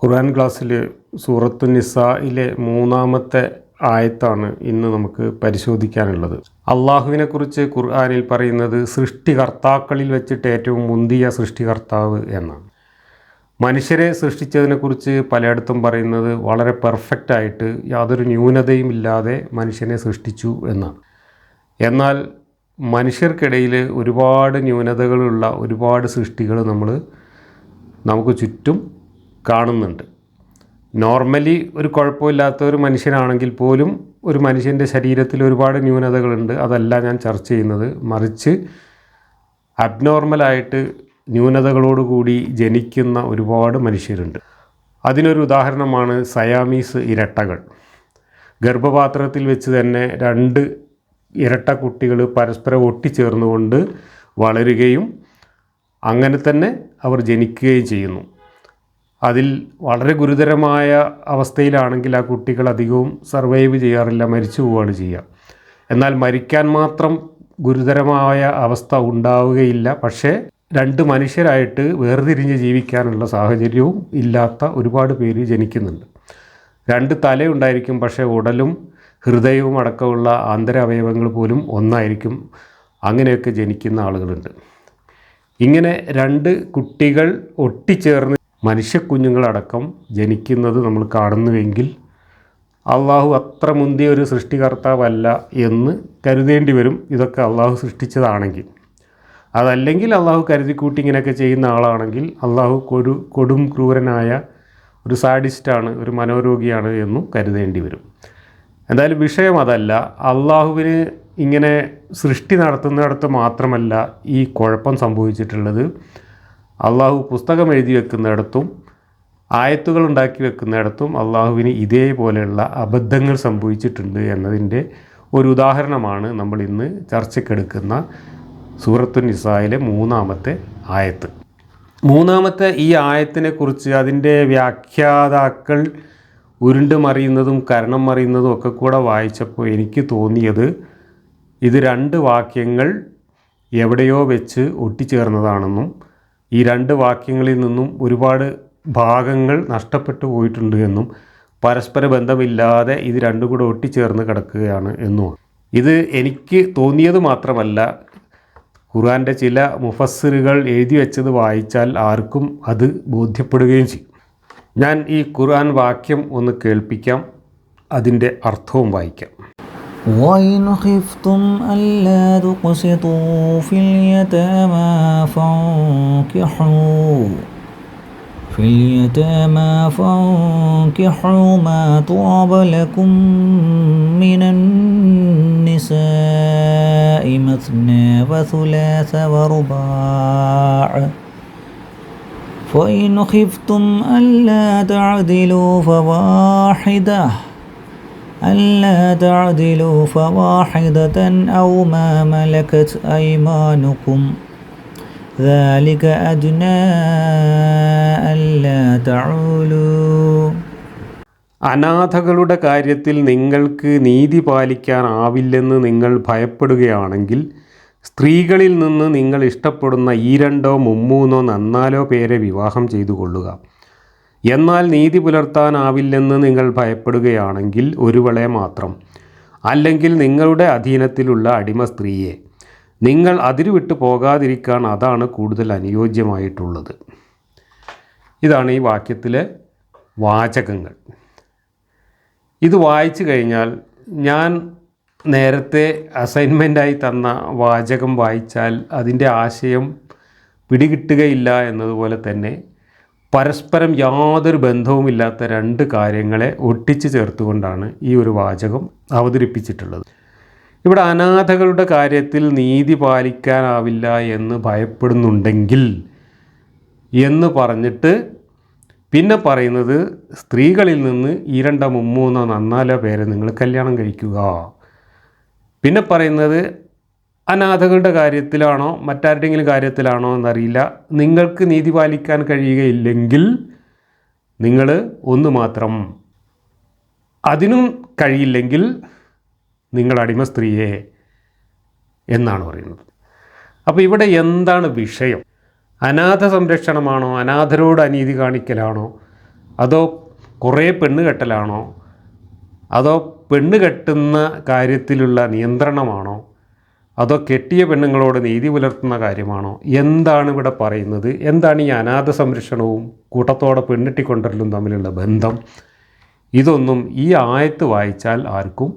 ഖുർആൻ ക്ലാസ്സിൽ സൂറത്തു നിസായിലെ 3-ാമത്തെ ആയത്താണ് ഇന്ന് നമുക്ക് പരിശോധിക്കാനുള്ളത്. അള്ളാഹുവിനെക്കുറിച്ച് ഖുർആനിൽ പറയുന്നത് സൃഷ്ടികർത്താക്കളിൽ വെച്ചിട്ട് ഏറ്റവും മുന്തിയ സൃഷ്ടികർത്താവ് എന്നാണ്. മനുഷ്യരെ സൃഷ്ടിച്ചതിനെക്കുറിച്ച് പലയിടത്തും പറയുന്നത് വളരെ പെർഫെക്റ്റായിട്ട് യാതൊരു ന്യൂനതയും ഇല്ലാതെ മനുഷ്യനെ സൃഷ്ടിച്ചു എന്നാണ്. എന്നാൽ മനുഷ്യർക്കിടയിൽ ഒരുപാട് ന്യൂനതകളുള്ള ഒരുപാട് സൃഷ്ടികൾ നമുക്ക് ചുറ്റും കാണുന്നുണ്ട്. നോർമലി ഒരു കുഴപ്പമില്ലാത്ത ഒരു മനുഷ്യനാണെങ്കിൽ പോലും ഒരു മനുഷ്യൻ്റെ ശരീരത്തിൽ ഒരുപാട് ന്യൂനതകളുണ്ട്. അതല്ല ഞാൻ ചർച്ച ചെയ്യുന്നത്. മറിച്ച് അബ്നോർമലായിട്ട് ന്യൂനതകളോടുകൂടി ജനിക്കുന്ന ഒരുപാട് മനുഷ്യരുണ്ട്. അതിനൊരു ഉദാഹരണമാണ് സയാമീസ് ഇരട്ടകൾ. ഗർഭപാത്രത്തിൽ വെച്ച് തന്നെ 2 ഇരട്ട കുട്ടികൾ പരസ്പരം ഒട്ടിച്ചേർന്നുകൊണ്ട് വളരുകയും അങ്ങനെ തന്നെ അവർ ജനിക്കുകയും ചെയ്യുന്നു. അതിൽ വളരെ ഗുരുതരമായ അവസ്ഥയിലാണെങ്കിൽ ആ കുട്ടികൾ അധികവും സർവൈവ് ചെയ്യാറില്ല, മരിച്ചു പോവുകയാണ് ചെയ്യുക. എന്നാൽ മരിക്കാൻ മാത്രം ഗുരുതരമായ അവസ്ഥ ഉണ്ടാവുകയില്ല. പക്ഷേ 2 മനുഷ്യരായിട്ട് വേർതിരിഞ്ഞ് ജീവിക്കാനുള്ള സാഹചര്യവും ഇല്ലാത്ത ഒരുപാട് പേര് ജനിക്കുന്നുണ്ട്. 2 തലയുണ്ടായിരിക്കും, പക്ഷേ ഉടലും ഹൃദയവും അടക്കമുള്ള ആന്തരാവയവങ്ങൾ പോലും ഒന്നായിരിക്കും. അങ്ങനെയൊക്കെ ജനിക്കുന്ന ആളുകളുണ്ട്. ഇങ്ങനെ 2 കുട്ടികൾ ഒട്ടിച്ചേർന്ന് മനുഷ്യക്കുഞ്ഞുങ്ങളടക്കം ജനിക്കുന്നത് നമ്മൾ കാണുന്നുവെങ്കിൽ അള്ളാഹു അത്ര മുന്തിയ ഒരു സൃഷ്ടികർത്താവല്ല എന്ന് കരുതേണ്ടി വരും. ഇതൊക്കെ അള്ളാഹു സൃഷ്ടിച്ചതാണെങ്കിൽ. അതല്ലെങ്കിൽ അള്ളാഹു കരുതിക്കൂട്ടി ഇങ്ങനെയൊക്കെ ചെയ്യുന്ന ആളാണെങ്കിൽ അള്ളാഹു കൊടും ക്രൂരനായ ഒരു സാഡിസ്റ്റാണ്, ഒരു മനോരോഗിയാണ് എന്നും കരുതേണ്ടി വരും. എന്തായാലും വിഷയം അതല്ല. അള്ളാഹുവിന് ഇങ്ങനെ സൃഷ്ടി നടത്തുന്നിടത്ത് മാത്രമല്ല ഈ കുഴപ്പം സംഭവിച്ചിട്ടുള്ളത്. അള്ളാഹു പുസ്തകം എഴുതി വെക്കുന്നിടത്തും ആയത്തുകൾ ഉണ്ടാക്കി വെക്കുന്നിടത്തും അള്ളാഹുവിന് ഇതേപോലെയുള്ള അബദ്ധങ്ങൾ സംഭവിച്ചിട്ടുണ്ട് എന്നതിൻ്റെ ഒരു ഉദാഹരണമാണ് നമ്മൾ ഇന്ന് ചർച്ചയ്ക്കെടുക്കുന്ന സൂറത്തു നിസായിലെ 3-ാമത്തെ ആയത്ത്. 3-ാമത്തെ ഈ ആയത്തിനെക്കുറിച്ച് അതിൻ്റെ വ്യാഖ്യാതാക്കൾ ഉരുണ്ട് മറിയുന്നതും കരണം മറിയുന്നതും ഒക്കെ കൂടെ വായിച്ചപ്പോൾ എനിക്ക് തോന്നിയത് ഇത് 2 വാക്യങ്ങൾ എവിടെയോ വെച്ച് ഒട്ടിച്ചേർന്നതാണെന്നും ഈ 2 വാക്യങ്ങളിൽ നിന്നും ഒരുപാട് ഭാഗങ്ങൾ നഷ്ടപ്പെട്ടു പോയിട്ടുണ്ട് എന്നും പരസ്പര ബന്ധമില്ലാതെ ഇത് 2 കൂടെ ഒട്ടിച്ചേർന്ന് കിടക്കുകയാണ് എന്നുമാണ്. ഇത് എനിക്ക് തോന്നിയത് മാത്രമല്ല, ഖുർആൻ്റെ ചില മുഫസ്സിറുകൾ എഴുതി വെച്ചത് വായിച്ചാൽ ആർക്കും അത് ബോധ്യപ്പെടുകയും ചെയ്യും. ഞാൻ ഈ ഖുർആൻ വാക്യം ഒന്ന് കേൾപ്പിക്കാം, അതിൻ്റെ അർത്ഥവും വായിക്കാം. وَإِنْ خِفْتُمْ أَلَّا تُقْسِطُوا فِي الْيَتَامَى فَانكِحُوا مَا طَابَ لَكُم مِّنَ النِّسَاءِ مَثْنَىٰ وَثُلَاثَ وَرُبَاعَ فَإِنْ خِفْتُمْ أَلَّا تعدلوا فواحدة أو ما ملكت أيمانكم ذلك أدنى ألا تعولوا. അനാഥകളുടെ കാര്യത്തിൽ നിങ്ങൾക്ക് നീതി പാലിക്കാനാവില്ലെന്ന് നിങ്ങൾ ഭയപ്പെടുകയാണെങ്കിൽ സ്ത്രീകളിൽ നിന്ന് നിങ്ങൾ ഇഷ്ടപ്പെടുന്ന 2 3 4 പേരെ വിവാഹം ചെയ്തു കൊള്ളുക. എന്നാൽ നീതി പുലർത്താനാവില്ലെന്ന് നിങ്ങൾ ഭയപ്പെടുകയാണെങ്കിൽ ഒരുവളെ മാത്രം, അല്ലെങ്കിൽ നിങ്ങളുടെ അധീനത്തിലുള്ള അടിമ സ്ത്രീയെ. നിങ്ങൾ അതിരുവിട്ട് പോകാതിരിക്കാൻ അതാണ് കൂടുതൽ അനുയോജ്യമായിട്ടുള്ളത്. ഇതാണ് ഈ വാക്യത്തിലെ വാചകങ്ങൾ. ഇത് വായിച്ചു കഴിഞ്ഞാൽ ഞാൻ നേരത്തെ അസൈൻമെൻറ്റായി തന്ന വാചകം വായിച്ചാൽ അതിൻ്റെ ആശയം പിടികിട്ടുകയില്ല എന്നതുപോലെ തന്നെ പരസ്പരം യാതൊരു ബന്ധവുമില്ലാത്ത 2 കാര്യങ്ങളെ ഒട്ടിച്ചു ചേർത്തുകൊണ്ടാണ് ഈ ഒരു വാചകം അവതരിപ്പിച്ചിട്ടുള്ളത്. ഇവിടെ അനാഥകളുടെ കാര്യത്തിൽ നീതി പാലിക്കാനാവില്ല എന്ന് ഭയപ്പെടുന്നുണ്ടെങ്കിൽ എന്ന് പറഞ്ഞിട്ട് പിന്നെ പറയുന്നത് സ്ത്രീകളിൽ നിന്ന് 2 3 4 പേരെ നിങ്ങൾ കല്യാണം കഴിക്കുക. പിന്നെ പറയുന്നത് അനാഥകളുടെ കാര്യത്തിലാണോ മറ്റാരുടെയെങ്കിലും കാര്യത്തിലാണോ എന്നറിയില്ല, നിങ്ങൾക്ക് നീതി പാലിക്കാൻ കഴിയുകയില്ലെങ്കിൽ നിങ്ങൾ 1 മാത്രം, അതിനും കഴിയില്ലെങ്കിൽ നിങ്ങൾ അടിമ സ്ത്രീയെ എന്നാണ് പറയുന്നത്. അപ്പോൾ ഇവിടെ എന്താണ് വിഷയം? അനാഥ സംരക്ഷണമാണോ, അനാഥരോട് അനീതി കാണിക്കലാണോ, അതോ കുറേ പെണ്ണ് കെട്ടലാണോ? അതോ പെണ്ണ് കെട്ടുന്ന കാര്യത്തിലുള്ള നിയന്ത്രണമാണോ? അതോ കെട്ടിയ പെണ്ണുങ്ങളോട് നീതി പുലർത്തുന്ന കാര്യമാണോ? എന്താണ് ഇവിടെ പറയുന്നത്? എന്താണ് ഈ അനാഥ സംരക്ഷണവും കൂട്ടത്തോടെ പെണ്ണിട്ടിക്കൊണ്ടരലും തമ്മിലുള്ള ബന്ധം? ഇതൊന്നും ഈ ആയത്ത് വായിച്ചാൽ ആർക്കും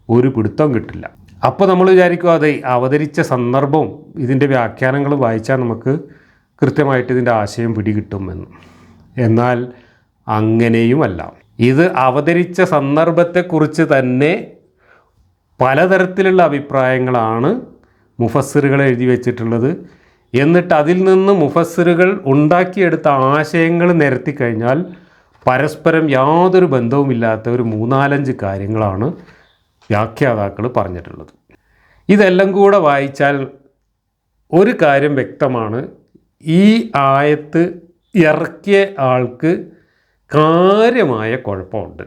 ഒരു പിടുത്തം കിട്ടില്ല. അപ്പോൾ നമ്മൾ വിചാരിക്കും അത് അവതരിച്ച സന്ദർഭവും ഇതിൻ്റെ വ്യാഖ്യാനങ്ങളും വായിച്ചാൽ നമുക്ക് കൃത്യമായിട്ട് ഇതിൻ്റെ ആശയം പിടികിട്ടുമെന്ന്. എന്നാൽ അങ്ങനെയുമല്ല. ഇത് അവതരിച്ച സന്ദർഭത്തെക്കുറിച്ച് തന്നെ പലതരത്തിലുള്ള അഭിപ്രായങ്ങളാണ് മുഫസ്സിറുകൾ എഴുതി വച്ചിട്ടുള്ളത്. എന്നിട്ട് അതിൽ നിന്ന് മുഫസ്സിറുകൾ ഉണ്ടാക്കിയെടുത്ത ആശയങ്ങൾ നിരത്തിക്കഴിഞ്ഞാൽ പരസ്പരം യാതൊരു ബന്ധവുമില്ലാത്ത ഒരു 3-4 കാര്യങ്ങളാണ് വ്യാഖ്യാതാക്കൾ പറഞ്ഞിട്ടുള്ളത്. ഇതെല്ലാം കൂടെ വായിച്ചാൽ ഒരു കാര്യം വ്യക്തമാണ്, ഈ ആയത്ത് ഇറക്കിയ ആൾക്ക് കാര്യമായ കുഴപ്പമുണ്ട്.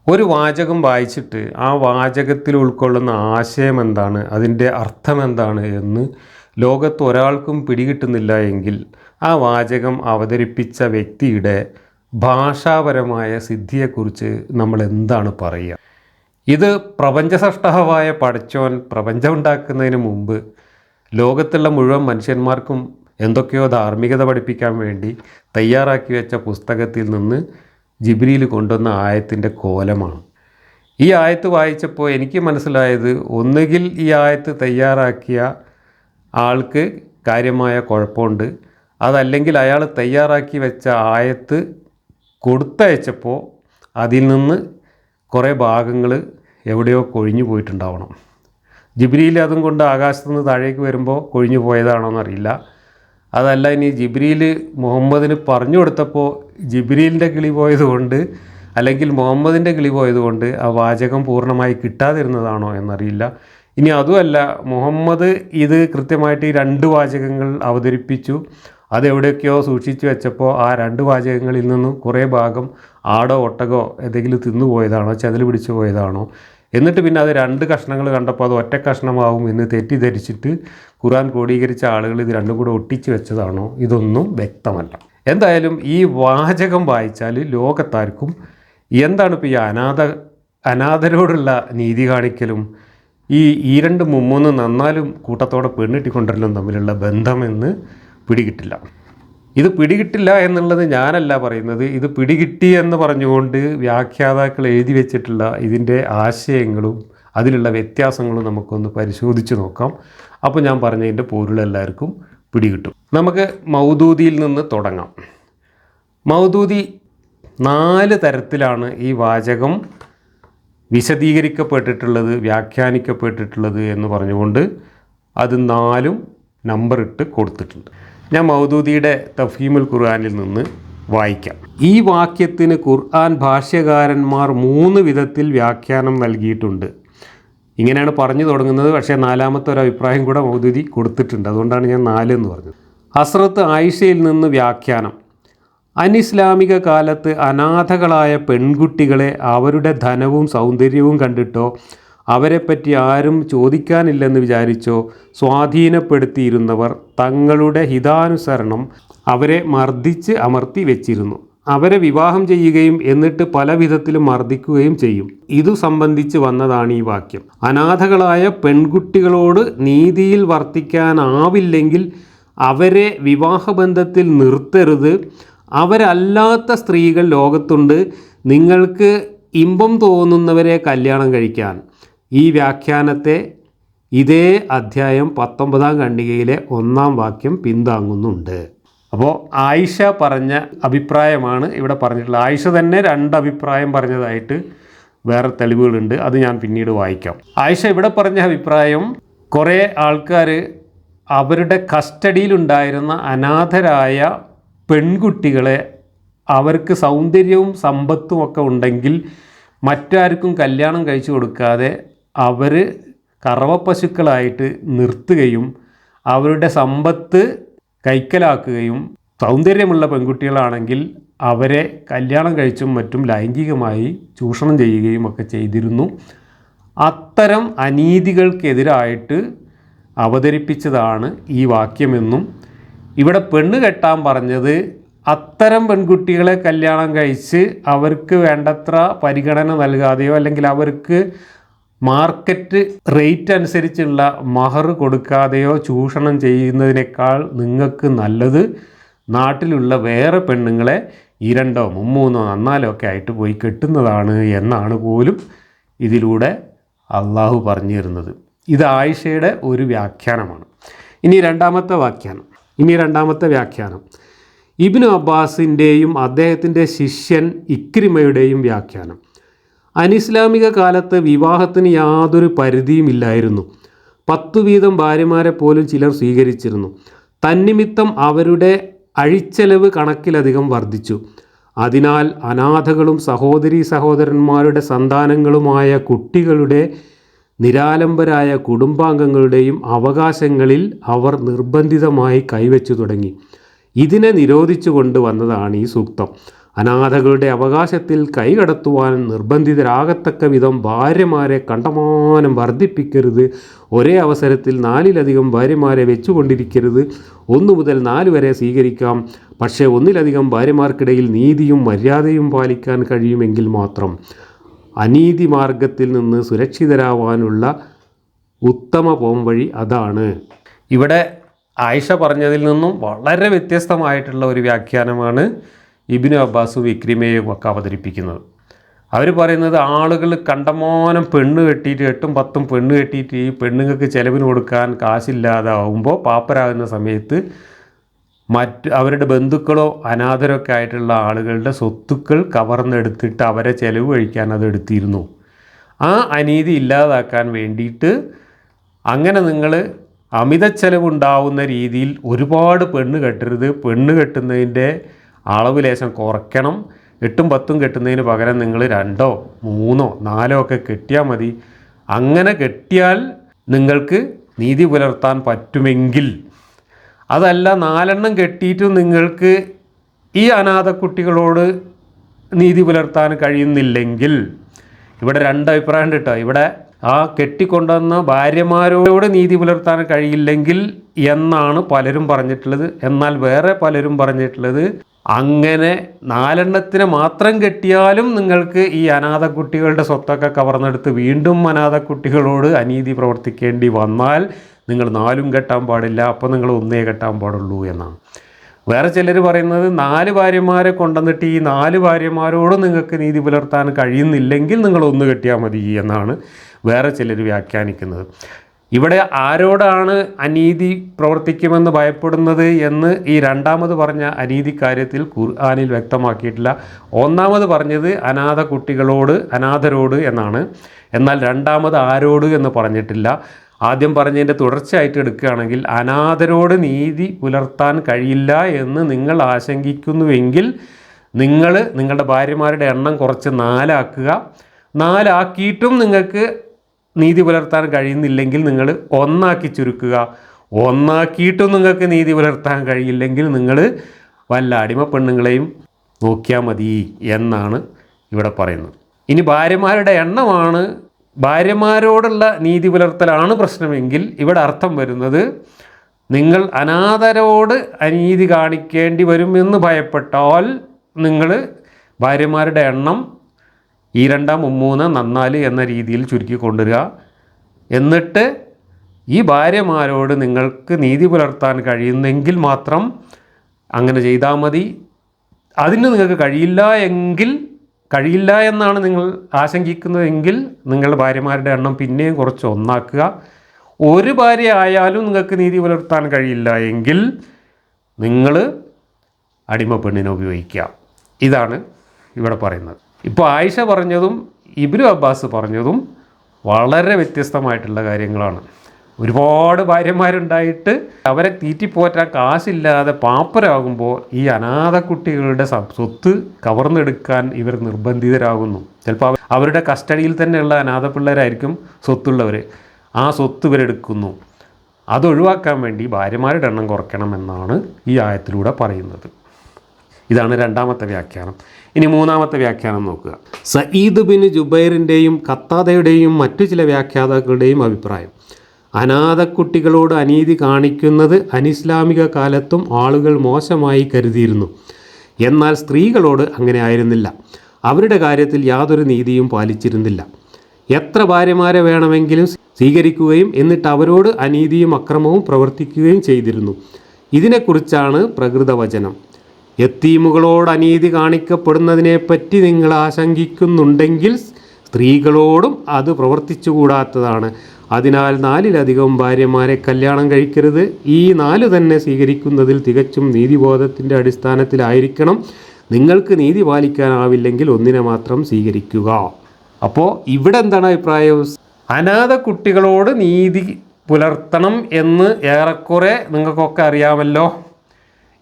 ഒരു വാചകം വായിച്ചിട്ട് ആ വാചകത്തിൽ ഉൾക്കൊള്ളുന്ന ആശയം എന്താണ്, അതിൻ്റെ അർത്ഥം എന്താണ് എന്ന് ലോകത്ത് ഒരാൾക്കും പിടികിട്ടുന്നില്ല എങ്കിൽ ആ വാചകം അവതരിപ്പിച്ച വ്യക്തിയുടെ ഭാഷാപരമായ സിദ്ധിയെക്കുറിച്ച് നമ്മൾ എന്താണ് പറയുക? ഇത് പ്രപഞ്ചസൃഷ്ടാവായ പടച്ചോൻ പ്രപഞ്ചം ഉണ്ടാക്കുന്നതിന് മുമ്പ് ലോകത്തുള്ള മുഴുവൻ മനുഷ്യന്മാർക്കും എന്തൊക്കെയോ ധാർമ്മികത പഠിപ്പിക്കാൻ വേണ്ടി തയ്യാറാക്കി വെച്ച പുസ്തകത്തിൽ നിന്ന് ജിബ്രീൽ കൊണ്ടുവന്ന ആയത്തിൻ്റെ കോലമാണ്. ഈ ആയത്ത് വായിച്ചപ്പോൾ എനിക്ക് മനസ്സിലായത്, ഒന്നുകിൽ ഈ ആയത്ത് തയ്യാറാക്കിയ ആൾക്ക് കാര്യമായ കുഴപ്പമുണ്ട്, അതല്ലെങ്കിൽ അയാൾ തയ്യാറാക്കി വെച്ച ആയത്ത് കൊടുത്തയച്ചപ്പോൾ അതിൽ നിന്ന് കുറേ ഭാഗങ്ങൾ എവിടെയോ കൊഴിഞ്ഞു പോയിട്ടുണ്ടാവണം. ജിബ്രീൽ അതും കൊണ്ട് ആകാശത്തു നിന്ന് താഴേക്ക് വരുമ്പോൾ കൊഴിഞ്ഞു പോയതാണോ എന്നറിയില്ല. അതല്ല ഇനി ജിബ്രീൽ മുഹമ്മദിന് പറഞ്ഞു കൊടുത്തപ്പോൾ ജിബ്രീലിൻ്റെ കിളി പോയതുകൊണ്ട് അല്ലെങ്കിൽ മുഹമ്മദിൻ്റെ കിളി പോയതുകൊണ്ട് ആ വാചകം പൂർണ്ണമായി കിട്ടാതിരുന്നതാണോ എന്നറിയില്ല. ഇനി അതുമല്ല, മുഹമ്മദ് ഇത് കൃത്യമായിട്ട് ഈ 2 വാചകങ്ങൾ അവതരിപ്പിച്ചു, അതെവിടെയൊക്കെയോ സൂക്ഷിച്ചു വെച്ചപ്പോൾ ആ 2 വാചകങ്ങളിൽ നിന്നും കുറേ ഭാഗം ആടോ ഒട്ടകോ എന്തെങ്കിലും തിന്നുപോയതാണോ, ചെതൽ പിടിച്ചു പോയതാണോ, എന്നിട്ട് പിന്നെ അത് 2 കഷ്ണങ്ങൾ കണ്ടപ്പോൾ അത് ഒറ്റ കഷ്ണമാവും എന്ന് തെറ്റിദ്ധരിച്ചിട്ട് ഖുർആൻ ക്രോഡീകരിച്ച ആളുകൾ ഇത് 2 കൂടെ ഒട്ടിച്ച് വെച്ചതാണോ, ഇതൊന്നും വ്യക്തമല്ല. എന്തായാലും ഈ വാചകം വായിച്ചാൽ ലോകത്താർക്കും എന്താണ് ഇപ്പോൾ ഈ അനാഥരോടുള്ള നീതി കാണിക്കലും ഈ 2 3 നന്നാലും കൂട്ടത്തോടെ പെണ്ണിട്ടിക്കൊണ്ടരലും തമ്മിലുള്ള ബന്ധമെന്ന് പിടികിട്ടില്ല. ഇത് പിടികിട്ടില്ല എന്നുള്ളത് ഞാനല്ല പറയുന്നത്, ഇത് പിടികിട്ടി എന്ന് പറഞ്ഞുകൊണ്ട് വ്യാഖ്യാതാക്കൾ എഴുതി വെച്ചിട്ടുള്ള ഇതിൻ്റെ ആശയങ്ങളും അതിലുള്ള വ്യത്യാസങ്ങളും നമുക്കൊന്ന് പരിശോധിച്ച് നോക്കാം. അപ്പോൾ ഞാൻ പറഞ്ഞതിൻ്റെ പൊരുളെല്ലാവർക്കും പിടികിട്ടും. നമുക്ക് മൗദൂദിയിൽ നിന്ന് തുടങ്ങാം. മൗദൂദി 4 തരത്തിലാണ് ഈ വാചകം വിശദീകരിക്കപ്പെട്ടിട്ടുള്ളത്, വ്യാഖ്യാനിക്കപ്പെട്ടിട്ടുള്ളത് എന്ന് പറഞ്ഞുകൊണ്ട് അത് 4 നമ്പർ ഇട്ട് കൊടുത്തിട്ടുണ്ട്. ഞാൻ മൗദൂദിയുടെ തഫ്ഹീമുൽ ഖുർആനിൽ നിന്ന് വായിക്കാം. ഈ വാക്യത്തിന് ഖുർആൻ ഭാഷ്യകാരന്മാർ 3 വിധത്തിൽ വ്യാഖ്യാനം നൽകിയിട്ടുണ്ട്. ഇങ്ങനെയാണ് പറഞ്ഞു തുടങ്ങുന്നത്, പക്ഷേ 4ാമത്തെ ഒരു അഭിപ്രായം കൂടെ മൗദൂദി കൊടുത്തിട്ടുണ്ട്. അതുകൊണ്ടാണ് ഞാൻ 4 എന്ന് പറഞ്ഞത്. ഹസ്രത്ത് ആയിഷയിൽ നിന്ന് വ്യാഖ്യാനം: അനിസ്ലാമിക കാലത്ത് അനാഥകളായ പെൺകുട്ടികളെ അവരുടെ ധനവും സൗന്ദര്യവും കണ്ടിട്ടോ അവരെപ്പറ്റി ആരും ചോദിക്കാനില്ലെന്ന് വിചാരിച്ചോ സ്വാധീനപ്പെടുത്തിയിരുന്നവർ തങ്ങളുടെ ഹിതാനുസരണം അവരെ മർദ്ദിച്ച് അമർത്തി വെച്ചിരുന്നു. അവരെ വിവാഹം ചെയ്യുകയും എന്നിട്ട് പല വിധത്തിലും മർദ്ദിക്കുകയും ചെയ്യും. ഇതു സംബന്ധിച്ച് വന്നതാണ് ഈ വാക്യം. അനാഥകളായ പെൺകുട്ടികളോട് നീതിയിൽ വർത്തിക്കാനാവില്ലെങ്കിൽ അവരെ വിവാഹബന്ധത്തിൽ നിർത്തരുത്. അവരല്ലാത്ത സ്ത്രീകൾ ലോകത്തുണ്ട്, നിങ്ങൾക്ക് ഇമ്പം തോന്നുന്നവരെ കല്യാണം കഴിക്കാൻ. ഈ വ്യാഖ്യാനത്തെ ഇതേ അധ്യായം 19-ാം ഖണ്ഡികയിലെ 1-ാം വാക്യം പിന്താങ്ങുന്നുണ്ട്. അപ്പോൾ ആയിഷ പറഞ്ഞ അഭിപ്രായമാണ് ഇവിടെ പറഞ്ഞിട്ടുള്ളത്. ആയിഷ തന്നെ 2 അഭിപ്രായം പറഞ്ഞതായിട്ട് വേറെ തെളിവുകളുണ്ട്, അത് ഞാൻ പിന്നീട് വായിക്കാം. ആയിഷ ഇവിടെ പറഞ്ഞ അഭിപ്രായം, കുറേ ആൾക്കാർ അവരുടെ കസ്റ്റഡിയിലുണ്ടായിരുന്ന അനാഥരായ പെൺകുട്ടികളെ അവർക്ക് സൗന്ദര്യവും സമ്പത്തും ഒക്കെ ഉണ്ടെങ്കിൽ മറ്റാർക്കും കല്യാണം കഴിച്ചു കൊടുക്കാതെ അവർ കറവപ്പശുക്കളായിട്ട് നിർത്തുകയും അവരുടെ സമ്പത്ത് കൈക്കലാക്കുകയും സൗന്ദര്യമുള്ള പെൺകുട്ടികളാണെങ്കിൽ അവരെ കല്യാണം കഴിച്ചും മറ്റും ലൈംഗികമായി ചൂഷണം ചെയ്യുകയും ഒക്കെ ചെയ്തിരുന്നു. അത്തരം അനീതികൾക്കെതിരായിട്ട് അവതരിപ്പിച്ചതാണ് ഈ വാക്യമെന്നും ഇവിടെ പെണ്ണ് കെട്ടാൻ പറഞ്ഞത് അത്തരം പെൺകുട്ടികളെ കല്യാണം കഴിച്ച് അവർക്ക് വേണ്ടത്ര പരിഗണന നൽകാതെയോ അല്ലെങ്കിൽ അവർക്ക് മാർക്കറ്റ് റേറ്റ് അനുസരിച്ചുള്ള മഹർ കൊടുക്കാതെയോ ചൂഷണം ചെയ്യുന്നതിനേക്കാൾ നിങ്ങൾക്ക് നല്ലത് നാട്ടിലുള്ള വേറെ പെണ്ണുങ്ങളെ 2 3 4 ഒക്കെ ആയിട്ട് പോയി കെട്ടുന്നതാണ് എന്നാണ് പോലും ഇതിലൂടെ അള്ളാഹു പറഞ്ഞു തരുന്നത്. ഇത് ആയിഷയുടെ ഒരു വ്യാഖ്യാനമാണ്. ഇനി രണ്ടാമത്തെ വ്യാഖ്യാനം ഇബ്നു അബ്ബാസിൻ്റെയും അദ്ദേഹത്തിൻ്റെ ശിഷ്യൻ ഇക്രിമയുടെയും വ്യാഖ്യാനം. അനിസ്ലാമിക കാലത്ത് വിവാഹത്തിന് യാതൊരു പരിധിയുമില്ലായിരുന്നു. 10 വീതം ഭാര്യമാരെ പോലും ചിലർ സ്വീകരിച്ചിരുന്നു. തന്നിമിത്തം അവരുടെ അഴിച്ചെലവ് കണക്കിലധികം വർദ്ധിച്ചു. അതിനാൽ അനാഥകളും സഹോദരന്മാരുടെ സന്താനങ്ങളുമായ കുട്ടികളുടെ നിരാലംബരായ കുടുംബാംഗങ്ങളുടെയും അവകാശങ്ങളിൽ അവർ നിർബന്ധിതമായി കൈവച്ചു തുടങ്ങി. ഇതിനെ നിരോധിച്ചു കൊണ്ടുവന്നതാണ് ഈ സൂക്തം. അനാഥകളുടെ അവകാശത്തിൽ കൈകടത്തുവാൻ നിർബന്ധിതരാകത്തക്ക വിധം ഭാര്യമാരെ കണ്ടമാനം വർദ്ധിപ്പിക്കരുത്. ഒരേ അവസരത്തിൽ 4-ലധികം ഭാര്യമാരെ വെച്ചുകൊണ്ടിരിക്കരുത്. 1 മുതൽ 4 വരെ സ്വീകരിക്കാം. പക്ഷേ 1-ലധികം ഭാര്യമാർക്കിടയിൽ നീതിയും മര്യാദയും പാലിക്കാൻ കഴിയുമെങ്കിൽ മാത്രം. അനീതി മാർഗത്തിൽ നിന്ന് സുരക്ഷിതരാവാനുള്ള ഉത്തമ പോംവഴി അതാണ്. ഇവിടെ ആയിഷ പറഞ്ഞതിൽ നിന്നും വളരെ വ്യത്യസ്തമായിട്ടുള്ള ഒരു വ്യാഖ്യാനമാണ് ഇബ്നു അബ്ബാസും ഇക്രിമയും ഒക്കെ അവതരിപ്പിക്കുന്നത്. അവർ പറയുന്നത് ആളുകൾ കണ്ടമാനം പെണ്ണ് കെട്ടിയിട്ട് 8ഉം 10ഉം പെണ്ണ് കെട്ടിയിട്ട് ഈ പെണ്ണുങ്ങൾക്ക് ചിലവിന് കൊടുക്കാൻ കാശില്ലാതാവുമ്പോൾ പാപ്പരാകുന്ന സമയത്ത് അവരുടെ ബന്ധുക്കളോ അനാഥരൊക്കെ ആയിട്ടുള്ള ആളുകളുടെ സ്വത്തുക്കൾ കവർന്നെടുത്തിട്ട് അവരെ ചിലവ് കഴിക്കാൻ അത് എടുത്തിരുന്നു. ആ അനീതി ഇല്ലാതാക്കാൻ വേണ്ടിയിട്ട് അങ്ങനെ നിങ്ങൾ അമിത ചെലവുണ്ടാവുന്ന രീതിയിൽ ഒരുപാട് പെണ്ണ് കെട്ടരുത്. പെണ്ണ് കെട്ടുന്നതിൻ്റെ അളവ് ലേശം കുറയ്ക്കണം. 8ഉം 10ഉം കെട്ടുന്നതിന് പകരം നിങ്ങൾ 2ഓ 3ഓ 4ഓ ഒക്കെ കെട്ടിയാൽ മതി. അങ്ങനെ കെട്ടിയാൽ നിങ്ങൾക്ക് നീതി പുലർത്താൻ പറ്റുമെങ്കിൽ, അതല്ല 4 എണ്ണം കെട്ടിയിട്ടും നിങ്ങൾക്ക് ഈ അനാഥ കുട്ടികളോട് നീതി പുലർത്താൻ കഴിയുന്നില്ലെങ്കിൽ, ഇവിടെ 2 അഭിപ്രായം കേട്ടോ. ഇവിടെ ആ കെട്ടിക്കൊണ്ടുവന്ന ഭാര്യമാരോട് നീതി പുലർത്താൻ കഴിയില്ലെങ്കിൽ എന്നാണ് പലരും പറഞ്ഞിട്ടുള്ളത്. എന്നാൽ വേറെ പലരും പറഞ്ഞിട്ടുള്ളത് അങ്ങനെ 4 എണ്ണത്തിനെ മാത്രം കെട്ടിയാലും നിങ്ങൾക്ക് ഈ അനാഥ കുട്ടികളുടെ സ്വത്തൊക്കെ കവർന്നെടുത്ത് വീണ്ടും അനാഥ കുട്ടികളോട് അനീതി പ്രവർത്തിക്കേണ്ടി വന്നാൽ നിങ്ങൾ 4ഉം കെട്ടാൻ പാടില്ല, അപ്പോൾ നിങ്ങൾ 1 കെട്ടാൻ പാടുള്ളൂ എന്നാണ്. വേറെ ചിലർ പറയുന്നത് 4 ഭാര്യമാരെ കൊണ്ടുവന്നിട്ട് ഈ 4 ഭാര്യമാരോട് നിങ്ങൾക്ക് നീതി പുലർത്താൻ കഴിയുന്നില്ലെങ്കിൽ നിങ്ങൾ 1 കെട്ടിയാൽ മതി എന്നാണ് വേറെ ചിലർ വ്യാഖ്യാനിക്കുന്നത്. ഇവിടെ ആരോടാണ് അനീതി പ്രവർത്തിക്കുമെന്ന് ഭയപ്പെടുന്നത് എന്ന് ഈ രണ്ടാമത് പറഞ്ഞ അനീതി കാര്യത്തിൽ ഖുർആനിൽ വ്യക്തമാക്കിയിട്ടില്ല. ഒന്നാമത് പറഞ്ഞത് അനാഥരോട് എന്നാണ്. എന്നാൽ രണ്ടാമത് ആരോട് എന്ന് പറഞ്ഞിട്ടില്ല. ആദ്യം പറഞ്ഞതിൻ്റെ തുടർച്ചയായിട്ട് എടുക്കുകയാണെങ്കിൽ അനാഥരോട് നീതി പുലർത്താൻ കഴിയില്ല എന്ന് നിങ്ങൾ ആശങ്കിക്കുന്നുവെങ്കിൽ നിങ്ങളുടെ ഭാര്യമാരുടെ എണ്ണം കുറച്ച് 4 ആക്കുക. 4 ആക്കിയിട്ടും നിങ്ങൾക്ക് നീതി പുലർത്താൻ കഴിയുന്നില്ലെങ്കിൽ നിങ്ങൾ 1 ആക്കി ചുരുക്കുക. 1 ആക്കിയിട്ടും നിങ്ങൾക്ക് നീതി പുലർത്താൻ കഴിയില്ലെങ്കിൽ നിങ്ങൾ വല്ല അടിമ പെണ്ണുങ്ങളെയും നോക്കിയാൽ മതി എന്നാണ് ഇവിടെ പറയുന്നത്. ഇനി ഭാര്യമാരുടെ എണ്ണമാണ്, ഭാര്യമാരോടുള്ള നീതി പുലർത്തലാണ് പ്രശ്നമെങ്കിൽ ഇവിടെ അർത്ഥം വരുന്നത് നിങ്ങൾ അനാഥരോട് അനീതി കാണിക്കേണ്ടി വരുമെന്ന് ഭയപ്പെട്ടാൽ നിങ്ങൾ ഭാര്യമാരുടെ എണ്ണം 2, 3, 4 എന്ന രീതിയിൽ ചുരുക്കി കൊണ്ടുവരിക. എന്നിട്ട് ഈ ഭാര്യമാരോട് നിങ്ങൾക്ക് നീതി പുലർത്താൻ കഴിയുന്നെങ്കിൽ മാത്രം അങ്ങനെ ചെയ്താൽ മതി. അതിന് നിങ്ങൾക്ക് കഴിയില്ല എന്നാണ് നിങ്ങൾ ആശങ്കിക്കുന്നതെങ്കിൽ നിങ്ങൾ ഭാര്യമാരുടെ എണ്ണം പിന്നെയും കുറച്ച് 1 ആക്കുക. 1 ഭാര്യ ആയാലും നിങ്ങൾക്ക് നീതി പുലർത്താൻ കഴിയില്ല എങ്കിൽ നിങ്ങൾ അടിമ പെണ്ണിനെ ഉപയോഗിക്കുക. ഇതാണ് ഇവിടെ പറയുന്നത്. ഇപ്പോൾ ആയിഷ പറഞ്ഞതും ഇബ്നു അബ്ബാസ് പറഞ്ഞതും വളരെ വ്യത്യസ്തമായിട്ടുള്ള കാര്യങ്ങളാണ്. ഒരുപാട് ഭാര്യമാരുണ്ടായിട്ട് അവരെ തീറ്റിപ്പോറ്റാൻ കാശില്ലാതെ പാപ്പരാകുമ്പോൾ ഈ അനാഥ കുട്ടികളുടെ സ്വത്ത് കവർന്നെടുക്കാൻ ഇവർ നിർബന്ധിതരാകുന്നു. ചിലപ്പോൾ അവരുടെ കസ്റ്റഡിയിൽ തന്നെയുള്ള അനാഥ പിള്ളേരായിരിക്കും സ്വത്തുള്ളവർ. ആ സ്വത്ത് ഇവരെടുക്കുന്നു. അതൊഴിവാക്കാൻ വേണ്ടി ഭാര്യമാരുടെ എണ്ണം കുറയ്ക്കണമെന്നാണ് ഈ ആയത്തിലൂടെ പറയുന്നത്. ഇതാണ് രണ്ടാമത്തെ വ്യാഖ്യാനം. ഇനി മൂന്നാമത്തെ വ്യാഖ്യാനം നോക്കുക. സഈദ് ബിൻ ജുബൈറിൻ്റെയും ഖത്താദയുടെയും മറ്റു ചില വ്യാഖ്യാതാക്കളുടെയും അഭിപ്രായം, അനാഥ കുട്ടികളോട് അനീതി കാണിക്കുന്നത് അനിസ്ലാമിക കാലത്തും ആളുകൾ മോശമായി കരുതിയിരുന്നു. എന്നാൽ സ്ത്രീകളോട് അങ്ങനെ ആയിരുന്നില്ല. അവരുടെ കാര്യത്തിൽ യാതൊരു നീതിയും പാലിച്ചിരുന്നില്ല. എത്ര ഭാര്യമാരെ വേണമെങ്കിലും സ്വീകരിക്കുകയും എന്നിട്ട് അവരോട് അനീതിയും അക്രമവും പ്രവർത്തിക്കുകയും ചെയ്തിരുന്നു. ഇതിനെക്കുറിച്ചാണ് പ്രകൃതവചനം. യത്തീമുകളോട് അനീതി കാണിക്കപ്പെടുന്നതിനെപ്പറ്റി നിങ്ങൾ ആശങ്കിക്കുന്നുണ്ടെങ്കിൽ സ്ത്രീകളോടും അത് പ്രവർത്തിച്ചുകൂടാത്തതാണ്. അതിനാൽ 4-ലധികം ഭാര്യമാരെ കല്യാണം കഴിക്കരുത്. ഈ 4 തന്നെ സ്വീകരിക്കുന്നതിൽ തികച്ചും നീതിബോധത്തിൻ്റെ അടിസ്ഥാനത്തിലായിരിക്കണം. നിങ്ങൾക്ക് നീതി പാലിക്കാനാവില്ലെങ്കിൽ ഒന്നിനെ മാത്രം സ്വീകരിക്കുക. അപ്പോൾ ഇവിടെ എന്താണ് അഭിപ്രായം? അനാഥ കുട്ടികളോട് നീതി പുലർത്തണം എന്ന് ഏറെക്കുറെ നിങ്ങൾക്കൊക്കെ അറിയാമല്ലോ.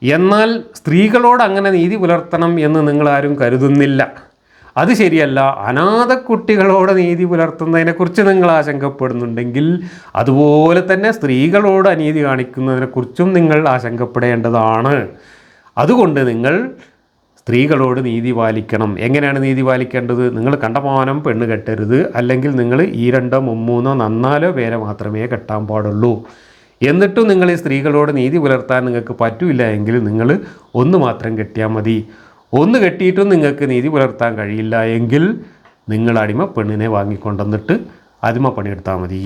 എന്നാൽ സ്ത്രീകളോട് അങ്ങനെ നീതി പുലർത്തണം എന്ന് നിങ്ങളാരും കരുതുന്നില്ല. അത് ശരിയല്ല. അനാഥ കുട്ടികളോട് നീതി പുലർത്തുന്നതിനെക്കുറിച്ച് നിങ്ങൾ ആശങ്കപ്പെടുന്നുണ്ടെങ്കിൽ അതുപോലെ തന്നെ സ്ത്രീകളോട് അനീതി കാണിക്കുന്നതിനെക്കുറിച്ചും നിങ്ങൾ ആശങ്കപ്പെടേണ്ടതാണ്. അതുകൊണ്ട് നിങ്ങൾ സ്ത്രീകളോട് നീതി പാലിക്കണം. എങ്ങനെയാണ് നീതി പാലിക്കേണ്ടത്? നിങ്ങൾ കണ്ടമാനം പെണ്ണ് കെട്ടരുത്. അല്ലെങ്കിൽ നിങ്ങൾ 2, 3, 4 പേരെ മാത്രമേ കെട്ടാൻ പാടുള്ളൂ. എന്നിട്ടും നിങ്ങൾ ഈ സ്ത്രീകളോട് നീതി പുലർത്താൻ നിങ്ങൾക്ക് പറ്റില്ല എങ്കിൽ നിങ്ങൾ 1 മാത്രം കെട്ടിയാൽ മതി. 1 കെട്ടിയിട്ടും നിങ്ങൾക്ക് നീതി പുലർത്താൻ കഴിയില്ല എങ്കിൽ നിങ്ങൾ അടിമ പെണ്ണിനെ വാങ്ങിക്കൊണ്ടുവന്നിട്ട് അടിമ പണിയെടുത്താൽ മതി.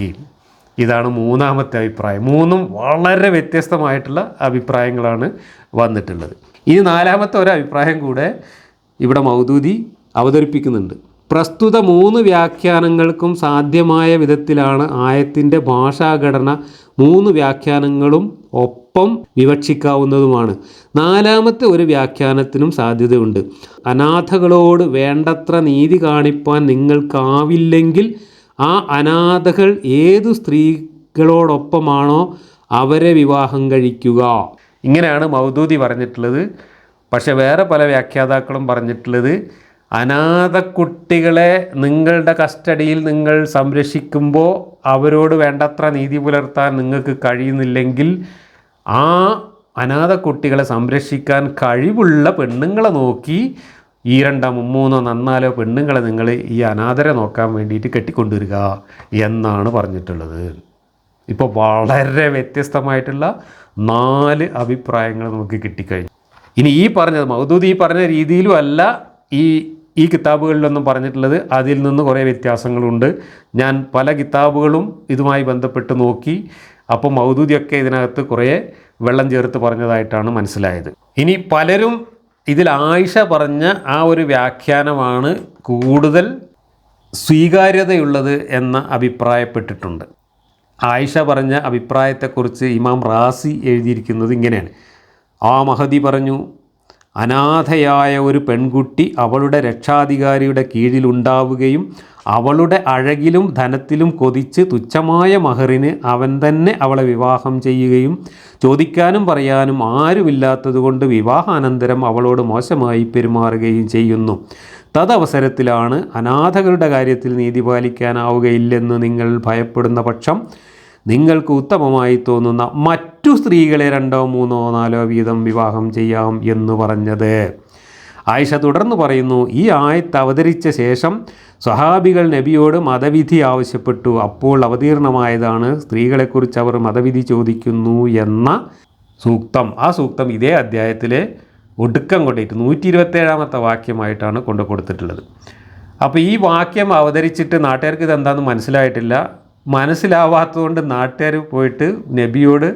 ഇതാണ് 3ാമത്തെ അഭിപ്രായം. 3ഉം വളരെ വ്യത്യസ്തമായിട്ടുള്ള അഭിപ്രായങ്ങളാണ് വന്നിട്ടുള്ളത്. ഇനി 4ാമത്തെ ഒരു അഭിപ്രായം കൂടെ ഇവിടെ മൗദൂദി അവതരിപ്പിക്കുന്നുണ്ട്. പ്രസ്തുത 3 വ്യാഖ്യാനങ്ങൾക്കും സാധ്യമായ വിധത്തിലാണ് ആയത്തിൻ്റെ ഭാഷാഘടന. 3 വ്യാഖ്യാനങ്ങളും ഒപ്പം വിവക്ഷിക്കാവുന്നതുമാണ്. 4ാമത്തെ ഒരു വ്യാഖ്യാനത്തിനും സാധ്യതയുണ്ട്. അനാഥകളോട് വേണ്ടത്ര നീതി കാണിപ്പാൻ നിങ്ങൾക്കാവില്ലെങ്കിൽ ആ അനാഥകൾ ഏതു സ്ത്രീകളോടൊപ്പമാണോ അവരെ വിവാഹം കഴിക്കുക. ഇങ്ങനെയാണ് മൗദൂദി പറഞ്ഞിട്ടുള്ളത്. പക്ഷെ വേറെ പല വ്യാഖ്യാതാക്കളും പറഞ്ഞിട്ടുള്ളത് അനാഥ കുട്ടികളെ നിങ്ങളുടെ കസ്റ്റഡിയിൽ നിങ്ങൾ സംരക്ഷിക്കുമ്പോൾ അവരോട് വേണ്ടത്ര നീതി പുലർത്താൻ നിങ്ങൾക്ക് കഴിയുന്നില്ലെങ്കിൽ ആ അനാഥ കുട്ടികളെ സംരക്ഷിക്കാൻ കഴിവുള്ള പെണ്ണുങ്ങളെ നോക്കി 2, 3, 4 പെണ്ണുങ്ങളെ നിങ്ങൾ ഈ അനാഥരെ നോക്കാൻ വേണ്ടിയിട്ട് കെട്ടിക്കൊണ്ടുവരിക എന്നാണ് പറഞ്ഞിട്ടുള്ളത്. ഇപ്പോൾ വളരെ വ്യത്യസ്തമായിട്ടുള്ള 4 അഭിപ്രായങ്ങൾ നമുക്ക് കിട്ടിക്കഴിഞ്ഞു. ഇനി ഈ പറഞ്ഞത് മൗദൂദി ഈ പറഞ്ഞ രീതിയിലും അല്ല ഈ കിതാബുകളിലൊന്നും പറഞ്ഞിട്ടുള്ളത്. അതിൽ നിന്ന് കുറേ വ്യത്യാസങ്ങളുണ്ട്. ഞാൻ പല കിതാബുകളും ഇതുമായി ബന്ധപ്പെട്ട് നോക്കി. അപ്പോൾ മൗദൂദിയൊക്കെ ഇതിനകത്ത് കുറേ വെള്ളം ചേർത്ത് പറഞ്ഞതായിട്ടാണ് മനസ്സിലായത്. ഇനി പലരും ഇതിൽ ആയിഷ പറഞ്ഞ ആ ഒരു വ്യാഖ്യാനമാണ് കൂടുതൽ സ്വീകാര്യതയുള്ളത് എന്ന് അഭിപ്രായപ്പെട്ടിട്ടുണ്ട്. ആയിഷ പറഞ്ഞ അഭിപ്രായത്തെക്കുറിച്ച് ഇമാം റാസി എഴുതിയിരിക്കുന്നത് ഇങ്ങനെയാണ്. ആ മഹദി പറഞ്ഞു, അനാഥയായ ഒരു പെൺകുട്ടി അവളുടെ രക്ഷാധികാരിയുടെ കീഴിലുണ്ടാവുകയും അവളുടെ അഴകിലും ധനത്തിലും കൊതിച്ച് തുച്ഛമായ മഹറിന് അവൻ തന്നെ അവളെ വിവാഹം ചെയ്യുകയും ചോദിക്കാനും പറയാനും ആരുമില്ലാത്തതുകൊണ്ട് വിവാഹാനന്തരം അവളോട് മോശമായി പെരുമാറുകയും ചെയ്യുന്നു. തദവസരത്തിലാണ് അനാഥകളുടെ കാര്യത്തിൽ നീതി പാലിക്കാനാവുകയില്ലെന്ന് നിങ്ങൾ ഭയപ്പെടുന്ന പക്ഷം നിങ്ങൾക്ക് ഉത്തമമായി തോന്നുന്ന മറ്റു സ്ത്രീകളെ 2, 3, 4 വീതം വിവാഹം ചെയ്യാം എന്ന് പറഞ്ഞത്. ആയിഷ തുടർന്ന് പറയുന്നു, ഈ ആയത്ത് അവതരിച്ച ശേഷം സ്വഹാബികൾ നബിയോട് മതവിധി ആവശ്യപ്പെട്ടു. അപ്പോൾ അവതീർണമായതാണ് സ്ത്രീകളെക്കുറിച്ച് അവർ മതവിധി ചോദിക്കുന്നു എന്ന സൂക്തം. ആ സൂക്തം ഇതേ അധ്യായത്തിലെ ഒടുക്കം കൊണ്ടിട്ട് 127ാമത്തെ വാക്യമായിട്ടാണ് കൊണ്ടു കൊടുത്തിട്ടുള്ളത്. അപ്പോൾ ഈ വാക്യം അവതരിച്ചിട്ട് നാട്ടുകാർക്ക് ഇതെന്താണെന്ന് മനസ്സിലായിട്ടില്ല. മനസ്സിലാവാത്തതുകൊണ്ട് നാട്ടുകാർ പോയിട്ട് നബിയോട്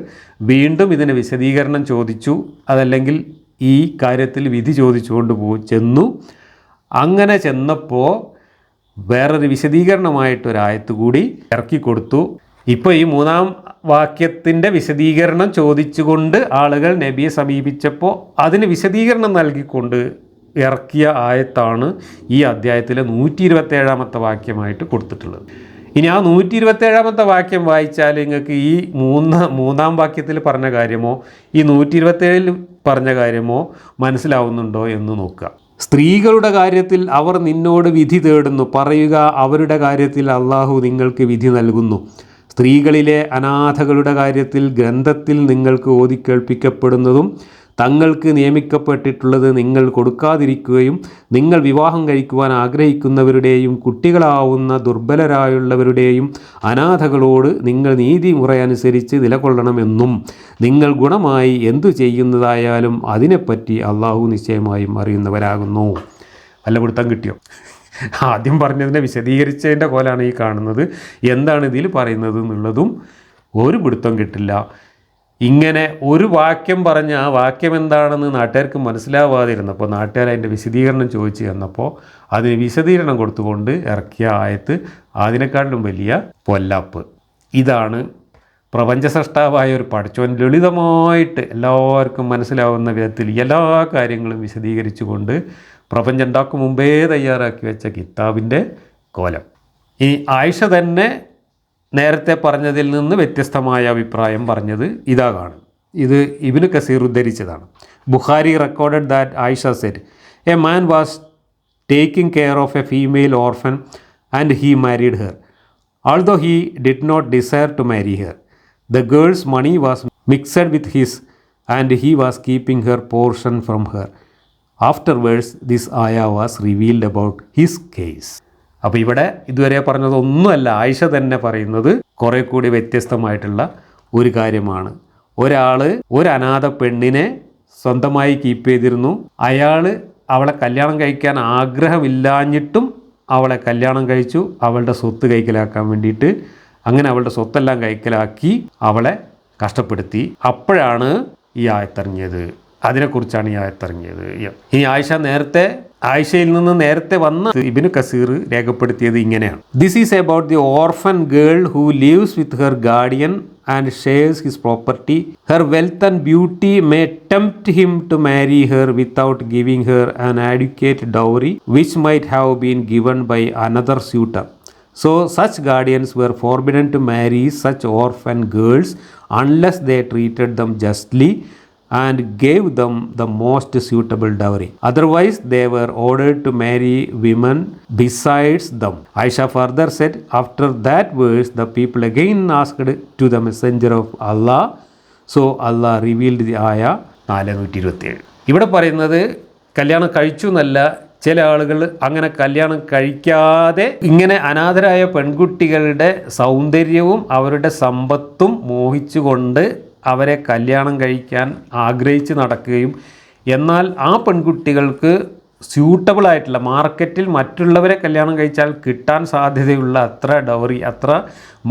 വീണ്ടും ഇതിന് വിശദീകരണം ചോദിച്ചു. അതല്ലെങ്കിൽ ഈ കാര്യത്തിൽ വിധി ചോദിച്ചുകൊണ്ട് ചെന്നു. അങ്ങനെ ചെന്നപ്പോൾ വേറൊരു വിശദീകരണമായിട്ടൊരായത്ത് കൂടി ഇറക്കിക്കൊടുത്തു. ഇപ്പോൾ ഈ 3ാം വാക്യത്തിൻ്റെ വിശദീകരണം ചോദിച്ചുകൊണ്ട് ആളുകൾ നബിയെ സമീപിച്ചപ്പോൾ അതിന് വിശദീകരണം നൽകിക്കൊണ്ട് ഇറക്കിയ ആയത്താണ് ഈ അധ്യായത്തിലെ 127ാമത്തെ വാക്യമായിട്ട് കൊടുത്തിട്ടുള്ളത്. ഇനി ആ 127ാമത്തെ വാക്യം വായിച്ചാൽ നിങ്ങൾക്ക് ഈ 3ാം വാക്യത്തിൽ പറഞ്ഞ കാര്യമോ ഈ 127ൽ പറഞ്ഞ കാര്യമോ മനസ്സിലാവുന്നുണ്ടോ എന്ന് നോക്കുക. സ്ത്രീകളുടെ കാര്യത്തിൽ അവർ നിന്നോട് വിധി തേടുന്നു. പറയുക, അവരുടെ കാര്യത്തിൽ അള്ളാഹു നിങ്ങൾക്ക് വിധി നൽകുന്നു. സ്ത്രീകളിലെ അനാഥകളുടെ കാര്യത്തിൽ ഗ്രന്ഥത്തിൽ നിങ്ങൾക്ക് ഓതിക്കേൾപ്പിക്കപ്പെടുന്നതും തങ്ങൾക്ക് നിയമിക്കപ്പെട്ടിട്ടുള്ളത് നിങ്ങൾ കൊടുക്കാതിരിക്കുകയും നിങ്ങൾ വിവാഹം കഴിക്കുവാൻ ആഗ്രഹിക്കുന്നവരുടെയും കുട്ടികളാവുന്ന ദുർബലരായുള്ളവരുടെയും അനാഥകളോട് നിങ്ങൾ നീതിമുറയനുസരിച്ച് നിലകൊള്ളണമെന്നും നിങ്ങൾ ഗുണമായി എന്തു ചെയ്യുന്നതായാലും അതിനെപ്പറ്റി അള്ളാഹു നിശ്ചയമായും അറിയുന്നവരാകുന്നു. വല്ല പിടുത്തം കിട്ടിയോ? ആദ്യം പറഞ്ഞതിനെ വിശദീകരിച്ചതിൻ്റെ പോലാണ് ഈ കാണുന്നത്. എന്താണ് ഇതിൽ പറയുന്നത് എന്നുള്ളതും ഒരു പിടുത്തം കിട്ടില്ല. ഇങ്ങനെ ഒരു വാക്യം പറഞ്ഞ് ആ വാക്യം എന്താണെന്ന് നാട്ടുകാർക്ക് മനസ്സിലാവാതിരുന്നപ്പോൾ നാട്ടുകാർ അതിൻ്റെ വിശദീകരണം ചോദിച്ചു തന്നപ്പോൾ അതിന് വിശദീകരണം കൊടുത്തുകൊണ്ട് ഇറക്കിയ ആയത്ത് അതിനെക്കാട്ടിലും വലിയ പൊല്ലാപ്പ്. ഇതാണ് പ്രപഞ്ചസൃഷ്ടാവായ ഒരു പടച്ചോൻ ലളിതമായിട്ട് എല്ലാവർക്കും മനസ്സിലാവുന്ന വിധത്തിൽ എല്ലാ കാര്യങ്ങളും വിശദീകരിച്ചുകൊണ്ട് പ്രപഞ്ചം ഉണ്ടാക്കും മുമ്പേ തയ്യാറാക്കി വെച്ച കിതാബിൻ്റെ കോലം. ഈ ആയിഷ തന്നെ നേരത്തെ പറഞ്ഞതിൽ നിന്ന് വ്യത്യസ്തമായ അഭിപ്രായം പറഞ്ഞത് ഇതാ കാണും. ഇത് ഇബ്നു കസീർ ഉദ്ധരിച്ചതാണ്. Bukhari recorded that Aisha said, a man was taking care of a female orphan and he married her. although he did not desire to marry her. The girl's money was mixed with his and he was keeping her portion from her. Afterwards, this ayah was revealed about his case. അപ്പോൾ ഇവിടെ ഇതുവരെ പറഞ്ഞതൊന്നുമല്ല, ആയിഷ തന്നെ പറയുന്നത് കുറേ കൂടി വ്യത്യസ്തമായിട്ടുള്ള ഒരു കാര്യമാണ്. ഒരാൾ ഒരു അനാഥ പെണ്ണിനെ സ്വന്തമായി കീപ്പ് ചെയ്തിരുന്നു. അയാൾ അവളെ കല്യാണം കഴിക്കാൻ ആഗ്രഹമില്ലാഞ്ഞിട്ടും അവളെ കല്യാണം കഴിച്ചു, അവളുടെ സ്വത്ത് കൈക്കലാക്കാൻ വേണ്ടിയിട്ട്. അങ്ങനെ അവളുടെ സ്വത്തെല്ലാം കൈക്കലാക്കി അവളെ കഷ്ടപ്പെടുത്തി. അപ്പോഴാണ് ഈ ആയത്തിറങ്ങിയത്. അതിനെക്കുറിച്ചാണ് ഈ ആയത്തിറങ്ങിയത്. ഈ ആയിഷയിൽ നിന്ന് നേരത്തെ വന്ന ഇബ്നു കസീർ രേഖപ്പെടുത്തിയത് ഇങ്ങനെയാണ്. This is about the orphan girl who lives with her guardian and shares his property. Her wealth and beauty may tempt him to marry her without giving her an adequate dowry, which might have been given by another suitor. So such guardians were forbidden to marry such orphan girls unless they treated them justly and gave them the most suitable dowry. Otherwise, they were ordered to marry women besides them. Aisha further said, after that verse, the people again asked to the messenger of Allah. So Allah revealed the ayah 427. ഇവിടെ പറയുന്നത് കല്യാണം കഴിച്ചു എന്നല്ല, ചില ആളുകൾ അങ്ങനെ കല്യാണം കഴിക്കാതെ ഇങ്ങനെ അനാഥരായ പെൺകുട്ടികളുടെ സൗന്ദര്യവും അവരുടെ സമ്പത്തും മോഹിച്ചുകൊണ്ട് അവരെ കല്യാണം കഴിക്കാൻ ആഗ്രഹിച്ച് നടക്കുകയും എന്നാൽ ആ പെൺകുട്ടികൾക്ക് സ്യൂട്ടബിളായിട്ടുള്ള മാർക്കറ്റിൽ മറ്റുള്ളവരെ കല്യാണം കഴിച്ചാൽ കിട്ടാൻ സാധ്യതയുള്ള അത്ര ഡൗറി, അത്ര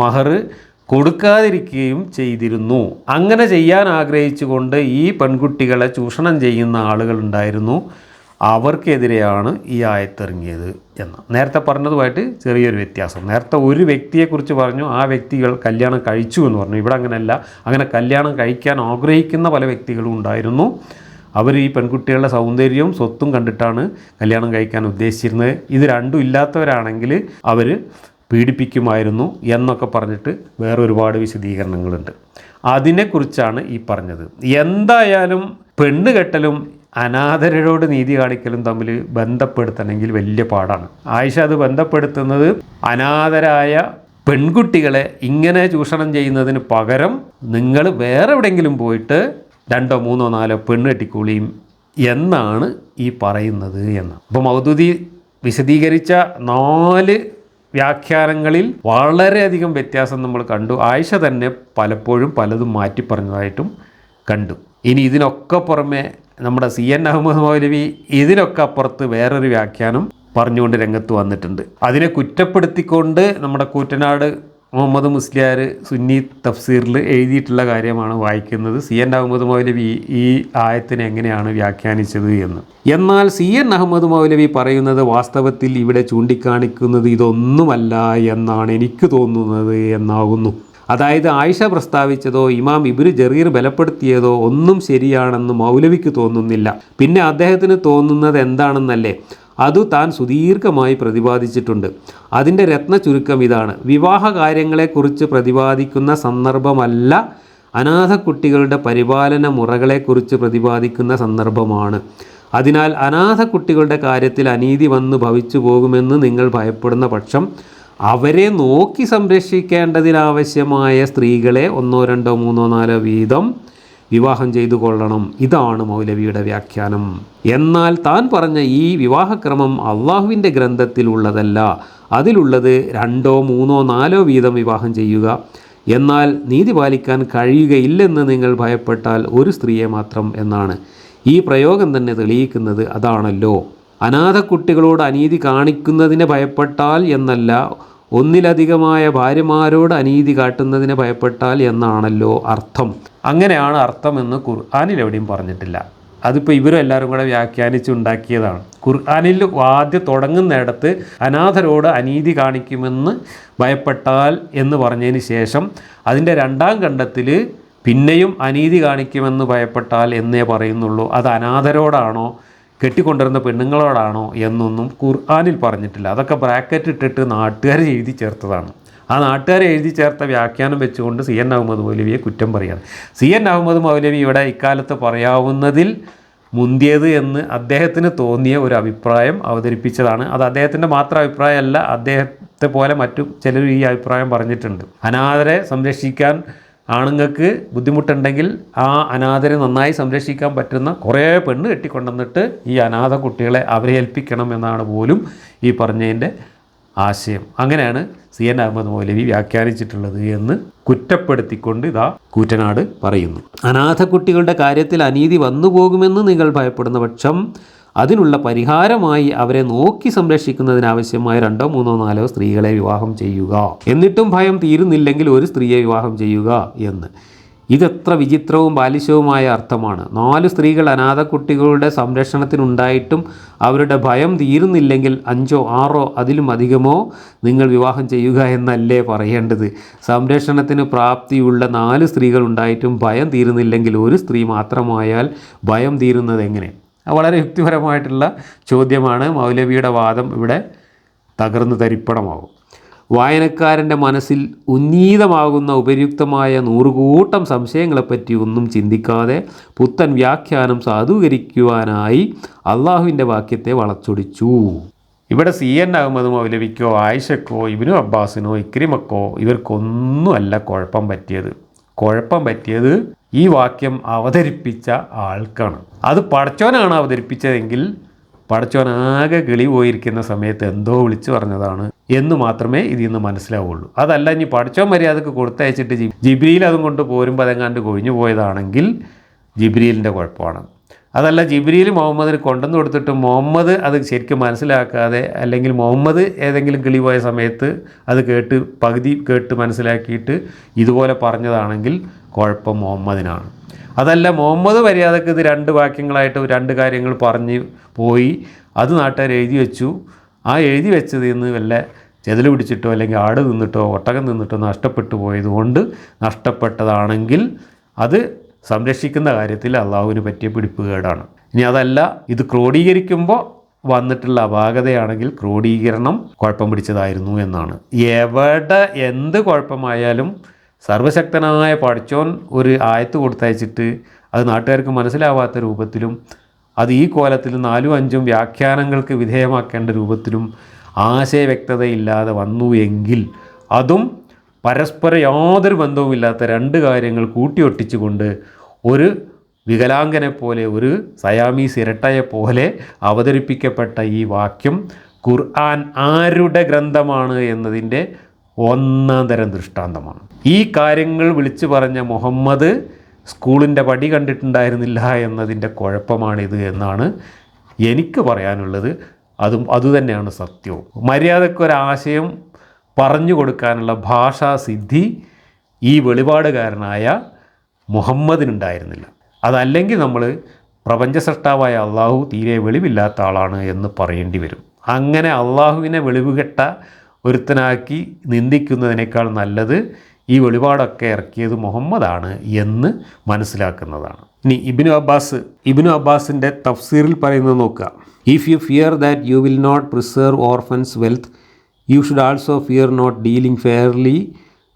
മഹർ കൊടുക്കാതിരിക്കുകയും ചെയ്തിരുന്നു. അങ്ങനെ ചെയ്യാൻ ആഗ്രഹിച്ചുകൊണ്ട് ഈ പെൺകുട്ടികളെ ചൂഷണം ചെയ്യുന്ന ആളുകളുണ്ടായിരുന്നു. അവർക്കെതിരെയാണ് ഈ ആയത്തിറങ്ങിയത് എന്ന്. നേരത്തെ പറഞ്ഞതുമായിട്ട് ചെറിയൊരു വ്യത്യാസം. നേരത്തെ ഒരു വ്യക്തിയെക്കുറിച്ച് പറഞ്ഞു, ആ വ്യക്തികൾ കല്യാണം കഴിച്ചു എന്ന് പറഞ്ഞു. ഇവിടെ അങ്ങനെയല്ല. അങ്ങനെ കല്യാണം കഴിക്കാൻ ആഗ്രഹിക്കുന്ന പല വ്യക്തികളും ഉണ്ടായിരുന്നു. അവർ ഈ പെൺകുട്ടികളുടെ സൗന്ദര്യവും സ്വത്തും കണ്ടിട്ടാണ് കല്യാണം കഴിക്കാൻ ഉദ്ദേശിച്ചിരുന്നത്. ഇത് രണ്ടും ഇല്ലാത്തവരാണെങ്കിൽ അവർ പീഡിപ്പിക്കുമായിരുന്നു എന്നൊക്കെ പറഞ്ഞിട്ട് വേറെ ഒരുപാട് വിശദീകരണങ്ങളുണ്ട്. അതിനെക്കുറിച്ചാണ് ഈ പറഞ്ഞത്. എന്തായാലും പെണ്ണ് കെട്ടലും അനാഥരോട് നീതി കാണിക്കലും തമ്മിൽ ബന്ധപ്പെടുത്തണമെങ്കിൽ വലിയ പാടാണ്. ആയിഷ അത് ബന്ധപ്പെടുത്തുന്നത് അനാഥരായ പെൺകുട്ടികളെ ഇങ്ങനെ ചൂഷണം ചെയ്യുന്നതിന് പകരം നിങ്ങൾ വേറെ എവിടെയെങ്കിലും പോയിട്ട് 2, 3, 4 പെണ്ണ് കെട്ടിക്കൂളിയും എന്നാണ് ഈ പറയുന്നത് എന്ന്. അപ്പോൾ മൗദൂദി വിശദീകരിച്ച 4 വ്യാഖ്യാനങ്ങളിൽ വളരെയധികം വ്യത്യാസം നമ്മൾ കണ്ടു. ആയിഷ തന്നെ പലപ്പോഴും പലതും മാറ്റി പറഞ്ഞതായിട്ടും കണ്ടു. ഇനി ഇതിനൊക്കെ പുറമെ നമ്മുടെ CN അഹമ്മദ് മൗലവി ഇതിനൊക്കെ അപ്പുറത്ത് വേറൊരു വ്യാഖ്യാനം പറഞ്ഞുകൊണ്ട് രംഗത്ത് വന്നിട്ടുണ്ട്. അതിനെ കുറ്റപ്പെടുത്തിക്കൊണ്ട് നമ്മുടെ കൂറ്റനാട് മുഹമ്മദ് മുസ്ലിയാർ സുന്നി തഫ്സീറിൽ എഴുതിയിട്ടുള്ള കാര്യമാണ് വായിക്കുന്നത്. CN അഹമ്മദ് മൗലവി ഈ ആയത്തിനെ എങ്ങനെയാണ് വ്യാഖ്യാനിച്ചത് എന്ന്. എന്നാൽ CN അഹമ്മദ് മൗലവി പറയുന്നത് വാസ്തവത്തിൽ ഇവിടെ ചൂണ്ടിക്കാണിക്കുന്നത് ഇതൊന്നുമല്ല എന്നാണ് എനിക്ക് തോന്നുന്നത് എന്നാകുന്നു. അതായത് ആയിഷ പ്രസ്താവിച്ചതോ ഇമാം ഇബ്നു ജറീർ ബലപ്പെടുത്തിയതോ ഒന്നും ശരിയാണെന്ന് മൗലവിക്ക് തോന്നുന്നില്ല. പിന്നെ അദ്ദേഹത്തിന് തോന്നുന്നത് എന്താണെന്നല്ലേ, അതു താൻ സുദീർഘമായി പ്രതിപാദിച്ചിട്ടുണ്ട്. അതിൻ്റെ രത്ന ചുരുക്കം ഇതാണ്: വിവാഹ കാര്യങ്ങളെക്കുറിച്ച് പ്രതിപാദിക്കുന്ന സന്ദർഭമല്ല, അനാഥ കുട്ടികളുടെ പരിപാലന മുറകളെക്കുറിച്ച് പ്രതിപാദിക്കുന്ന സന്ദർഭമാണ്. അതിനാൽ അനാഥ കുട്ടികളുടെ കാര്യത്തിൽ അനീതി വന്നു ഭവിച്ചു പോകുമെന്ന് നിങ്ങൾ ഭയപ്പെടുന്ന പക്ഷം അവരെ നോക്കി സംരക്ഷിക്കേണ്ടതിനാവശ്യമായ സ്ത്രീകളെ 1, 2, 3, 4 വീതം വിവാഹം ചെയ്തു കൊള്ളണം. ഇതാണ് മൗലവിയുടെ വ്യാഖ്യാനം. എന്നാൽ താൻ പറഞ്ഞ ഈ വിവാഹക്രമം അള്ളാഹുവിൻ്റെ ഗ്രന്ഥത്തിലുള്ളതല്ല. അതിലുള്ളത് 2, 3, 4 വീതം വിവാഹം ചെയ്യുക. എന്നാൽ നീതി പാലിക്കാൻ കഴിയുകയില്ലെന്ന് നിങ്ങൾ ഭയപ്പെട്ടാൽ ഒരു സ്ത്രീയെ മാത്രം എന്നാണ്. ഈ പ്രയോഗം തന്നെ തെളിയിക്കുന്നത് അതാണല്ലോ. അനാഥ കുട്ടികളോട് അനീതി കാണിക്കുന്നതിനെ ഭയപ്പെട്ടാൽ എന്നല്ല, ഒന്നിലധികമായ ഭാര്യമാരോട് അനീതി കാട്ടുന്നതിനെ ഭയപ്പെട്ടാൽ എന്നാണല്ലോ അർത്ഥം. അങ്ങനെയാണ് അർത്ഥമെന്ന് ഖുർആനിൽ എവിടെയും പറഞ്ഞിട്ടില്ല. അതിപ്പോൾ ഇവരും എല്ലാവരും കൂടെ വ്യാഖ്യാനിച്ചുണ്ടാക്കിയതാണ്. ഖുർആനിൽ ആദ്യം തുടങ്ങുന്നിടത്ത് അനാഥരോട് അനീതി കാണിക്കുമെന്ന് ഭയപ്പെട്ടാൽ എന്ന് പറഞ്ഞതിന് ശേഷം അതിൻ്റെ 2ാം ഖണ്ഡത്തിൽ പിന്നെയും അനീതി കാണിക്കുമെന്ന് ഭയപ്പെട്ടാൽ എന്നേ പറയുന്നുള്ളൂ. അത് അനാഥരോടാണോ കെട്ടിക്കൊണ്ടിരുന്ന പെണ്ണുങ്ങളോടാണോ എന്നൊന്നും ഖുർആനിൽ പറഞ്ഞിട്ടില്ല. അതൊക്കെ ബ്രാക്കറ്റ് ഇട്ടിട്ട് നാട്ടുകാർ എഴുതി ചേർത്തതാണ്. ആ നാട്ടുകാരെ എഴുതി ചേർത്ത വ്യാഖ്യാനം വെച്ചുകൊണ്ട് CN അഹമ്മദ് മൗലവിയെ കുറ്റം പറയുകയാണ്. CN അഹമ്മദ് മൗലവി ഇവിടെ ഇക്കാലത്ത് പറയാവുന്നതിൽ മുന്തിയത് എന്ന് അദ്ദേഹത്തിന് തോന്നിയ ഒരു അഭിപ്രായം അവതരിപ്പിച്ചതാണ്. അത് അദ്ദേഹത്തിൻ്റെ മാത്രം അഭിപ്രായമല്ല, അദ്ദേഹത്തെ പോലെ മറ്റു ചിലർ ഈ അഭിപ്രായം പറഞ്ഞിട്ടുണ്ട്. അനാഥരെ സംരക്ഷിക്കാൻ ആണുങ്ങൾക്ക് ബുദ്ധിമുട്ടുണ്ടെങ്കിൽ ആ അനാഥരെ നന്നായി സംരക്ഷിക്കാൻ പറ്റുന്ന കുറേ പെണ്ണ് കെട്ടിക്കൊണ്ടുവന്നിട്ട് ഈ അനാഥ കുട്ടികളെ അവരെ ഏൽപ്പിക്കണം എന്നാണ് പോലും ഈ പറഞ്ഞതിൻ്റെ ആശയം. അങ്ങനെയാണ് CN അഹമ്മദ് മൗലവി വ്യാഖ്യാനിച്ചിട്ടുള്ളത് എന്ന് കുറ്റപ്പെടുത്തിക്കൊണ്ട് ഇതാ കൂറ്റനാട് പറയുന്നു. അനാഥ കുട്ടികളുടെ കാര്യത്തിൽ അനീതി വന്നു പോകുമെന്ന് നിങ്ങൾ ഭയപ്പെടുന്ന പക്ഷം അതിനുള്ള പരിഹാരമായി അവരെ നോക്കി സംരക്ഷിക്കുന്നതിനാവശ്യമായ 2, 3, 4 സ്ത്രീകളെ വിവാഹം ചെയ്യുക. എന്നിട്ടും ഭയം തീരുന്നില്ലെങ്കിൽ ഒരു സ്ത്രീയെ വിവാഹം ചെയ്യുക എന്ന്. ഇതെത്ര വിചിത്രവും ബാലിശവുമായ അർത്ഥമാണ്. 4 സ്ത്രീകൾ അനാഥ കുട്ടികളുടെ സംരക്ഷണത്തിനുണ്ടായിട്ടും അവരുടെ ഭയം തീരുന്നില്ലെങ്കിൽ 5, 6 അതിലും അധികമോ നിങ്ങൾ വിവാഹം ചെയ്യുക എന്നല്ലേ പറയേണ്ടത്. സംരക്ഷണത്തിന് പ്രാപ്തിയുള്ള 4 സ്ത്രീകൾ ഉണ്ടായിട്ടും ഭയം തീരുന്നില്ലെങ്കിൽ ഒരു സ്ത്രീ മാത്രമായാൽ ഭയം തീരുന്നത് എങ്ങനെ? വളരെ യുക്തിപരമായിട്ടുള്ള ചോദ്യമാണ്. മൗലവിയുടെ വാദം ഇവിടെ തകർന്നു തരിപ്പണമാകും. വായനക്കാരൻ്റെ മനസ്സിൽ ഉന്നീതമാകുന്ന ഉപയുക്തമായ 100 കൂട്ടം സംശയങ്ങളെപ്പറ്റി ഒന്നും ചിന്തിക്കാതെ പുത്തൻ വ്യാഖ്യാനം സാധൂകരിക്കുവാനായി അള്ളാഹുവിൻ്റെ വാക്യത്തെ വളച്ചൊടിച്ചു. ഇവിടെ CN അഹമ്മദ് മൗലവിക്കോ ആയിഷക്കോ ഇബ്നു അബ്ബാസിനോ ഇക്രിമക്കോ ഇവർക്കൊന്നുമല്ല കുഴപ്പം പറ്റിയത്. കുഴപ്പം പറ്റിയത് ഈ വാക്യം അവതരിപ്പിച്ച ആൾക്കാണ്. അത് പടച്ചോനാണ് അവതരിപ്പിച്ചതെങ്കിൽ പടച്ചോനാകെ കിളി പോയിരിക്കുന്ന സമയത്ത് എന്തോ വിളിച്ചു പറഞ്ഞതാണ് എന്ന് മാത്രമേ ഇതിൽ നിന്ന് മനസ്സിലാവുള്ളൂ. അതല്ല ഇനി പടച്ചോൻ മര്യാദക്ക് കൊടുത്തയച്ചിട്ട് ജിബ്രീൽ അതും കൊണ്ട് പോരുമ്പോൾ അതെങ്ങാണ്ട് കൊഴിഞ്ഞു പോയതാണെങ്കിൽ ജിബ്രീലിൻ്റെ കുഴപ്പമാണ്. അതല്ല ജിബ്രീൽ മുഹമ്മദിന് കൊണ്ടുവന്ന് കൊടുത്തിട്ട് മുഹമ്മദ് അത് ശരിക്കും മനസ്സിലാക്കാതെ, അല്ലെങ്കിൽ മുഹമ്മദ് ഏതെങ്കിലും കിളി പോയ സമയത്ത് അത് പകുതി കേട്ട് മനസ്സിലാക്കിയിട്ട് ഇതുപോലെ പറഞ്ഞതാണെങ്കിൽ കുഴപ്പം മുഹമ്മദിനാണ്. അതല്ല മുഹമ്മദ് മര്യാദക്ക് ഇത് 2 വാക്യങ്ങളായിട്ട് 2 കാര്യങ്ങൾ പറഞ്ഞ് പോയി അത് നാട്ടുകാർ എഴുതി വെച്ചു. ആ എഴുതി വെച്ചതിൽ നിന്ന് വല്ല ചെതൽ പിടിച്ചിട്ടോ അല്ലെങ്കിൽ ആട് നിന്നിട്ടോ ഒട്ടകം നിന്നിട്ടോ നഷ്ടപ്പെട്ടു പോയതുകൊണ്ട് നഷ്ടപ്പെട്ടതാണെങ്കിൽ അത് സംരക്ഷിക്കുന്ന കാര്യത്തിൽ അള്ളാഹുവിന് പറ്റിയ പിടിപ്പുകേടാണ്. ഇനി അതല്ല ഇത് ക്രോഡീകരിക്കുമ്പോൾ വന്നിട്ടുള്ള അപാകതയാണെങ്കിൽ ക്രോഡീകരണം കുഴപ്പം പിടിച്ചതായിരുന്നു എന്നാണ്. എവിടെ എന്ത് കുഴപ്പമായാലും സർവശക്തനായ പടച്ചോൻ ഒരു ആയത്ത് കൊടുത്തയച്ചിട്ട് അത് നാട്ടുകാർക്ക് മനസ്സിലാവാത്ത രൂപത്തിലും അത് ഈ കോലത്തിൽ 4, 5 വ്യാഖ്യാനങ്ങൾക്ക് വിധേയമാക്കേണ്ട രൂപത്തിലും ആശയവ്യക്തതയില്ലാതെ വന്നു എങ്കിൽ അതും പരസ്പരം യാതൊരു ബന്ധവുമില്ലാത്ത 2 കാര്യങ്ങൾ കൂട്ടിയൊട്ടിച്ചുകൊണ്ട് ഒരു വികലാംഗനെ പോലെ, ഒരു സയാമീസ് ഇരട്ടയെ പോലെ അവതരിപ്പിക്കപ്പെട്ട ഈ വാക്യം ഖുർആൻ ആരുടെ ഗ്രന്ഥമാണ് എന്നതിൻ്റെ 1ാം തരം ദൃഷ്ടാന്തമാണ്. ഈ കാര്യങ്ങൾ വിളിച്ചു പറഞ്ഞ മുഹമ്മദ് സ്കൂളിൻ്റെ പടി കണ്ടിട്ടുണ്ടായിരുന്നില്ല എന്നതിൻ്റെ കുഴപ്പമാണിത് എന്നാണ് എനിക്ക് പറയാനുള്ളത്. അതുതന്നെയാണ് സത്യവും. മര്യാദക്കൊരാശയം പറഞ്ഞു കൊടുക്കാനുള്ള ഭാഷാസിദ്ധി ഈ വെളിപാടുകാരനായ മുഹമ്മദിനുണ്ടായിരുന്നില്ല. അതല്ലെങ്കിൽ നമ്മൾ പ്രപഞ്ചസൃഷ്ടാവായ അള്ളാഹു തീരെ വെളിവില്ലാത്ത ആളാണ് എന്ന് പറയേണ്ടി വരും. അങ്ങനെ അള്ളാഹുവിനെ വെളിവുകെട്ട ഒരുത്തനാക്കി നിന്ദിക്കുന്നതിനേക്കാൾ നല്ലത് ഈ വെളിപാടൊക്കെ ഇറക്കിയത് മുഹമ്മദാണ് എന്ന് മനസ്സിലാക്കുന്നതാണ്. ഇനി ഇബ്നു അബ്ബാസിൻ്റെ തഫ്സീറിൽ പറയുന്നത് നോക്കുക. If you fear that you will not preserve orphans wealth, you should also fear not dealing fairly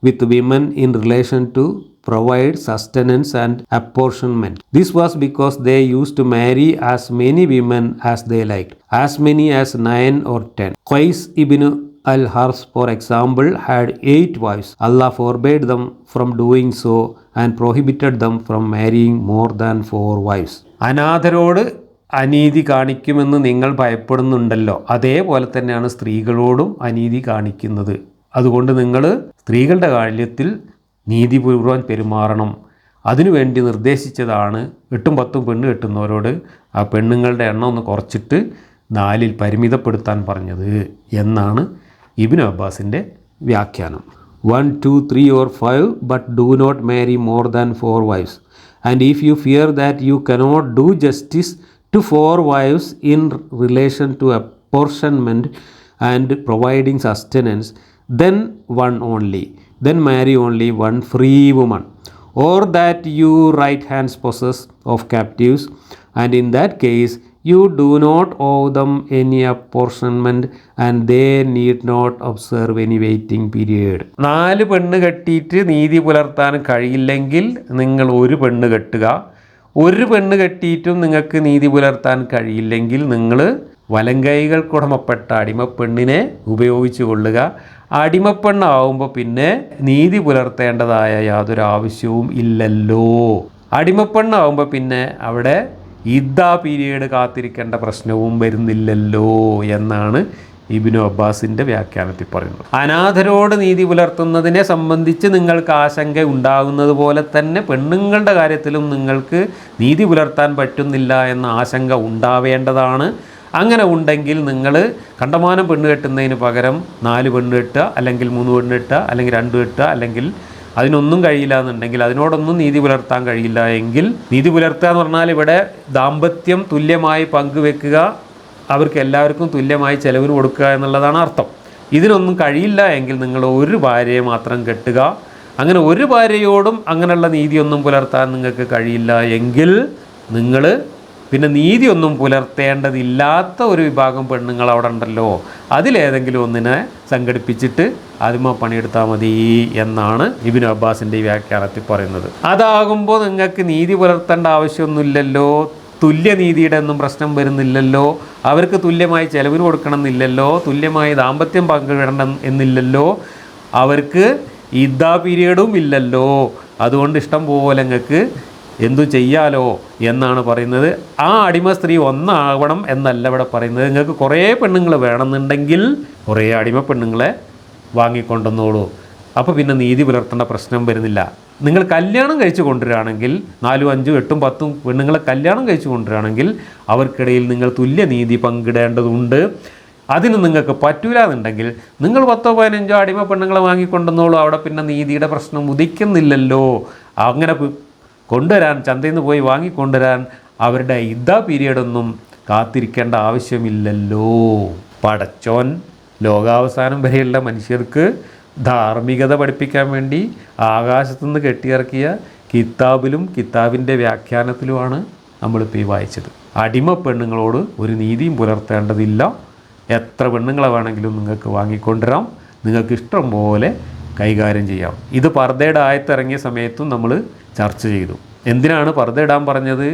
with women in relation to provide sustenance and apportionment. This was because they used to marry as many women as they liked, as many as 9 or 10. Qais ibn al-Harth, for example, had 8 wives. Allah forbade them from doing so and prohibited them from marrying more than 4 wives. അനാഥരോട് അനീതി കാണിക്കുമെന്ന് നിങ്ങൾ ഭയപ്പെടുന്നുണ്ടല്ലോ, അതേപോലെ തന്നെയാണ് സ്ത്രീകളോടും അനീതി കാണിക്കുന്നത്. അതുകൊണ്ട് നിങ്ങൾ സ്ത്രീകളുടെ കാര്യത്തിൽ നീതിപൂർവ്വം പെരുമാറണം. അതിനുവേണ്ടി നിർദ്ദേശിച്ചതാണ് 8ഉം 10ഉം പെണ്ണ് കെട്ടുന്നവരോട് ആ പെണ്ണുങ്ങളുടെ എണ്ണം ഒന്ന് കുറച്ചിട്ട് 4ൽ പരിമിതപ്പെടുത്താൻ പറഞ്ഞത് എന്നാണ് ഇബ്നു അബ്ബാസിൻ്റെ വ്യാഖ്യാനം. 1, 2, 3 or 5, but do not marry more than 4 wives. And if you fear that you cannot do justice to 4 wives in relation to apportionment and providing sustenance, then one only. Then marry only one free woman. Or that you right hands possess of captives, and in that case you do not owe them any apportionment and they need not observe any waiting period. 4 പെണ്ണ് കെട്ടിയിട്ട് നീതി പുലർത്താൻ കഴിയില്ലെങ്കിൽ നിങ്ങൾ 1 പെണ്ണ് കെട്ടുക. 1 പെണ്ണ് കെട്ടിയിട്ടും നിങ്ങൾക്ക് നീതി പുലർത്താൻ കഴിയില്ലെങ്കിൽ നിങ്ങൾ വലങ്കൈകൾക്കുടമപ്പെട്ട അടിമപ്പെണ്ണിനെ ഉപയോഗിച്ചു കൊള്ളുക. അടിമപ്പെണ്ണാവുമ്പോൾ പിന്നെ നീതി പുലർത്തേണ്ടതായ യാതൊരു ആവശ്യവും ഇല്ലല്ലോ. അടിമപ്പെണ്ണാവുമ്പോൾ പിന്നെ അവിടെ ഇദ്ദാ പീരീഡ് കാത്തിരിക്കേണ്ട പ്രശ്നവും വരുന്നില്ലല്ലോ എന്നാണ് ഇബ്നു അബ്ബാസിൻ്റെ വ്യാഖ്യാനത്തിൽ പറയുന്നത്. അനാഥരോട് നീതി പുലർത്തുന്നതിനെ സംബന്ധിച്ച് നിങ്ങൾക്ക് ആശങ്ക ഉണ്ടാകുന്നത് പോലെ തന്നെ പെണ്ണുങ്ങളുടെ കാര്യത്തിലും നിങ്ങൾക്ക് നീതി പുലർത്താൻ പറ്റുന്നില്ല എന്ന ആശങ്ക ഉണ്ടാവേണ്ടതാണ്. അങ്ങനെ ഉണ്ടെങ്കിൽ നിങ്ങൾ കണ്ടമാനം പെണ്ണ് കെട്ടുന്നതിന് പകരം 4 പെണ്ണ് കെട്ടുക, അല്ലെങ്കിൽ 3 പെണ്ണ് കെട്ടുക, അല്ലെങ്കിൽ 2 കെട്ടുക, അല്ലെങ്കിൽ അതിനൊന്നും കഴിയില്ല എന്നുണ്ടെങ്കിൽ, അതിനോടൊന്നും നീതി പുലർത്താൻ കഴിയില്ല എങ്കിൽ, നീതി പുലർത്തുക എന്ന് പറഞ്ഞാൽ ഇവിടെ ദാമ്പത്യം തുല്യമായി പങ്കുവെക്കുക, അവർക്ക് എല്ലാവർക്കും തുല്യമായി ചെലവിന് കൊടുക്കുക എന്നുള്ളതാണ് അർത്ഥം. ഇതിനൊന്നും കഴിയില്ല എങ്കിൽ നിങ്ങൾ 1 ഭാര്യയെ മാത്രം കെട്ടുക. അങ്ങനെ 1 ഭാര്യയോടും അങ്ങനെയുള്ള നീതിയൊന്നും പുലർത്താൻ നിങ്ങൾക്ക് കഴിയില്ല എങ്കിൽ നിങ്ങൾ പിന്നെ നീതിയൊന്നും പുലർത്തേണ്ടതില്ലാത്ത ഒരു വിഭാഗം പെണ്ണുങ്ങൾ അവിടെ ഉണ്ടല്ലോ, അതിലേതെങ്കിലും ഒന്നിനെ സംഘടിപ്പിച്ചിട്ട് അതിമ പണിയെടുത്താൽ മതി എന്നാണ് ഇബ്നു അബ്ബാസിൻ്റെ ഈ വ്യാഖ്യാനത്തിൽ പറയുന്നത്. അതാകുമ്പോൾ നിങ്ങൾക്ക് നീതി പുലർത്തേണ്ട ആവശ്യമൊന്നുമില്ലല്ലോ, തുല്യനീതിയുടെ ഒന്നും പ്രശ്നം വരുന്നില്ലല്ലോ, അവർക്ക് തുല്യമായി ചെലവിന് കൊടുക്കണം എന്നില്ലല്ലോ, തുല്യമായി ദാമ്പത്യം പങ്കിടണം എന്നില്ലല്ലോ, അവർക്ക് ഇദ്ദാ പീരീഡും ഇല്ലല്ലോ. അതുകൊണ്ട് ഇഷ്ടം പോലെ നിങ്ങൾക്ക് എന്തു ചെയ്യാലോ എന്നാണ് പറയുന്നത്. ആ അടിമ സ്ത്രീ ഒന്നാവണം എന്നല്ല ഇവിടെ പറയുന്നത്. നിങ്ങൾക്ക് കുറേ പെണ്ണുങ്ങൾ വേണമെന്നുണ്ടെങ്കിൽ കുറേ അടിമ പെണ്ണുങ്ങളെ വാങ്ങിക്കൊണ്ടുവന്നോളൂ. അപ്പോൾ പിന്നെ നീതി പുലർത്തേണ്ട പ്രശ്നം വരുന്നില്ല. നിങ്ങൾ കല്യാണം കഴിച്ചു കൊണ്ടുവരികയാണെങ്കിൽ 4, 5, 8, 10 പെണ്ണുങ്ങളെ കല്യാണം കഴിച്ചു കൊണ്ടുവരികയാണെങ്കിൽ അവർക്കിടയിൽ നിങ്ങൾ തുല്യനീതി പങ്കിടേണ്ടതുണ്ട്. അതിന് നിങ്ങൾക്ക് പറ്റൂല എന്നുണ്ടെങ്കിൽ നിങ്ങൾ 10, 15 അടിമ പെണ്ണുങ്ങളെ വാങ്ങിക്കൊണ്ടുവന്നോളൂ. അവിടെ പിന്നെ നീതിയുടെ പ്രശ്നം ഉദിക്കുന്നില്ലല്ലോ. അങ്ങനെ കൊണ്ടുവരാൻ, ചന്തയിൽ നിന്ന് പോയി വാങ്ങിക്കൊണ്ടുവരാൻ അവരുടെ ഇദ്ദാ പീരീഡൊന്നും കാത്തിരിക്കേണ്ട ആവശ്യമില്ലല്ലോ. പടച്ചോൻ ലോകാവസാനം വരെയുള്ള മനുഷ്യർക്ക് ധാർമ്മികത പഠിപ്പിക്കാൻ വേണ്ടി ആകാശത്തുനിന്ന് കെട്ടിയിറക്കിയ കിതാബിലും കിതാബിൻ്റെ വ്യാഖ്യാനത്തിലുമാണ് നമ്മളിപ്പോൾ ഈ വായിച്ചത്. അടിമ പെണ്ണുങ്ങളോട് ഒരു നീതിയും പുലർത്തേണ്ടതില്ല. എത്ര പെണ്ണുങ്ങളെ വേണമെങ്കിലും നിങ്ങൾക്ക് വാങ്ങിക്കൊണ്ടുവരാം, നിങ്ങൾക്ക് ഇഷ്ടം പോലെ കൈകാര്യം ചെയ്യാം. ഇത് പർദ്ദയുടെ ആയത്തിറങ്ങിയ സമയത്തും നമ്മൾ ചർച്ച ചെയ്തു. എന്തിനാണ് പർദ്ദ ഇടാൻ പറഞ്ഞത്?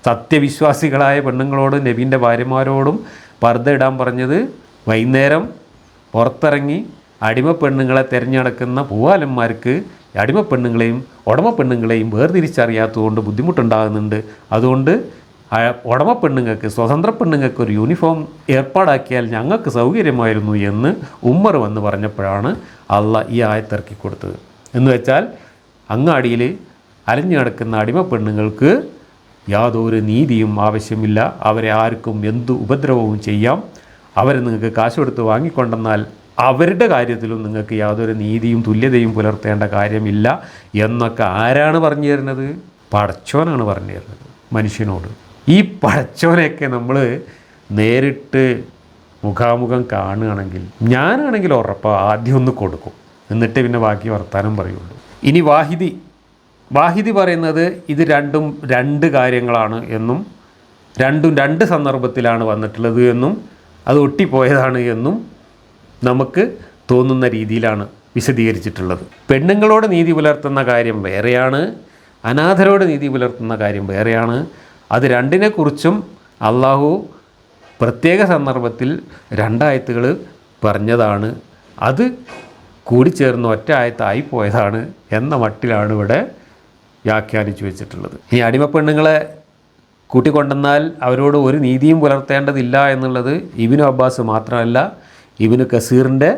സത്യവിശ്വാസികളായ പെണ്ണുങ്ങളോടും നബീൻ്റെ ഭാര്യമാരോടും പർദ്ദ ഇടാൻ പറഞ്ഞത് വൈകുന്നേരം പുറത്തിറങ്ങി അടിമ പെണ്ണുങ്ങളെ തിരഞ്ഞെടുക്കുന്ന പൂവാലന്മാർക്ക് അടിമ പെണ്ണുങ്ങളെയും ഉടമ പെണ്ണുങ്ങളെയും വേർതിരിച്ചറിയാത്തതുകൊണ്ട് ബുദ്ധിമുട്ടുണ്ടാകുന്നുണ്ട്. അതുകൊണ്ട് ഉടമ പെണ്ണുങ്ങൾക്ക്, സ്വതന്ത്ര പെണ്ണുങ്ങൾക്ക് ഒരു യൂണിഫോം ഏർപ്പാടാക്കിയാൽ ഞങ്ങൾക്ക് സൗകര്യമായിരുന്നു എന്ന് ഉമ്മർ വന്ന് പറഞ്ഞപ്പോഴാണ് അള്ളാഹ് ഈ ആയത്തിറക്കി കൊടുത്തത്. എന്ന് വെച്ചാൽ അങ്ങാടിയിൽ അലഞ്ഞു കിടക്കുന്ന അടിമ പെണ്ണുങ്ങൾക്ക് യാതൊരു നീതിയും ആവശ്യമില്ല. അവരെ ആർക്കും എന്തു ഉപദ്രവവും ചെയ്യാം. അവരെ നിങ്ങൾക്ക് കാശ് കൊടുത്ത് വാങ്ങിക്കൊണ്ടെന്നാൽ അവരുടെ കാര്യത്തിലും നിങ്ങൾക്ക് യാതൊരു നീതിയും തുല്യതയും പുലർത്തേണ്ട കാര്യമില്ല എന്നൊക്കെ ആരാണ് പറഞ്ഞു തരുന്നത്? പടച്ചോനാണ് പറഞ്ഞു തരുന്നത് മനുഷ്യനോട്. ഈ പടച്ചോനെയൊക്കെ നമ്മൾ നേരിട്ട് മുഖാമുഖം കാണുകയാണെങ്കിൽ, ഞാനാണെങ്കിൽ ഉറപ്പാണ് ആദ്യം ഒന്ന് കൊടുക്കും, എന്നിട്ട് പിന്നെ ബാക്കി വർത്താനം പറയുള്ളൂ. ഇനി വാഹിദി പറയുന്നത് ഇത് രണ്ടും 2 കാര്യങ്ങളാണ് എന്നും, രണ്ടും 2 സന്ദർഭത്തിലാണ് വന്നിട്ടുള്ളത് എന്നും, അത് ഒട്ടിപ്പോയതാണ് എന്നും നമുക്ക് തോന്നുന്ന രീതിയിലാണ് വിശദീകരിച്ചിട്ടുള്ളത്. പെണ്ണുങ്ങളോട് നീതി പുലർത്തുന്ന കാര്യം വേറെയാണ്, അനാഥരോട് നീതി പുലർത്തുന്ന കാര്യം വേറെയാണ്. അത് രണ്ടിനെക്കുറിച്ചും അള്ളാഹു പ്രത്യേക സന്ദർഭത്തിൽ 2 ആയത്തുകൾ പറഞ്ഞതാണ്, അത് കൂടിച്ചേർന്ന് ഒറ്റ ആയത്തായിപ്പോയതാണ് എന്ന മട്ടിലാണ് ഇവിടെ വ്യാഖ്യാനിച്ചു വെച്ചിട്ടുള്ളത്. ഈ അടിമപ്പെണ്ണുങ്ങളെ കൂട്ടിക്കൊണ്ടെന്നാൽ അവരോട് ഒരു നീതിയും പുലർത്തേണ്ടതില്ല എന്നുള്ളത് ഇബ്നു അബ്ബാസ് മാത്രമല്ല, ഇബ്നു കസീറിൻ്റെ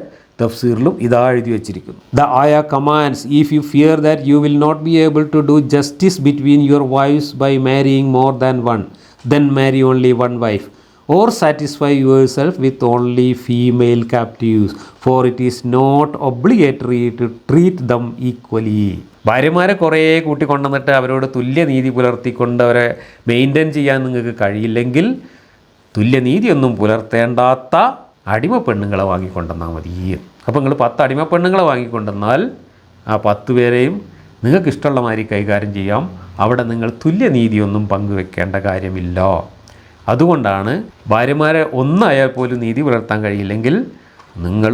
തഫ്സീറിലും ഇതാ എഴുതി വച്ചിരിക്കുന്നു. ദ ആയ commands if you fear that you will not be able to do justice between your wives by marrying more than one, then marry only one wife, or satisfy yourself with only female captives, for it is not obligatory to treat them equally. ഭാര്യമാരെ കുറേ കൂട്ടിക്കൊണ്ടുവന്നിട്ട് അവരോട് തുല്യനീതി പുലർത്തിക്കൊണ്ട് അവരെ maintain ചെയ്യാൻ നിങ്ങൾക്ക് കഴിയില്ലെങ്കിൽ തുല്യനീതിയൊന്നും പുലർത്തേണ്ടാത്ത അടിമ പെണ്ണുങ്ങളെ വാങ്ങിക്കൊണ്ടെന്നാൽ മതി. അപ്പോൾ നിങ്ങൾ 10 അടിമ പെണ്ണുങ്ങളെ വാങ്ങിക്കൊണ്ടെന്നാൽ ആ 10 പേരെയും നിങ്ങൾക്ക് ഇഷ്ടമുള്ള മാതിരി കൈകാര്യം ചെയ്യാം. അവിടെ നിങ്ങൾ തുല്യനീതിയൊന്നും പങ്കുവെക്കേണ്ട കാര്യമില്ല. അതുകൊണ്ടാണ് ഭാര്യമാരെ ഒന്നായാൽ പോലും നീതി പുലർത്താൻ കഴിയില്ലെങ്കിൽ നിങ്ങൾ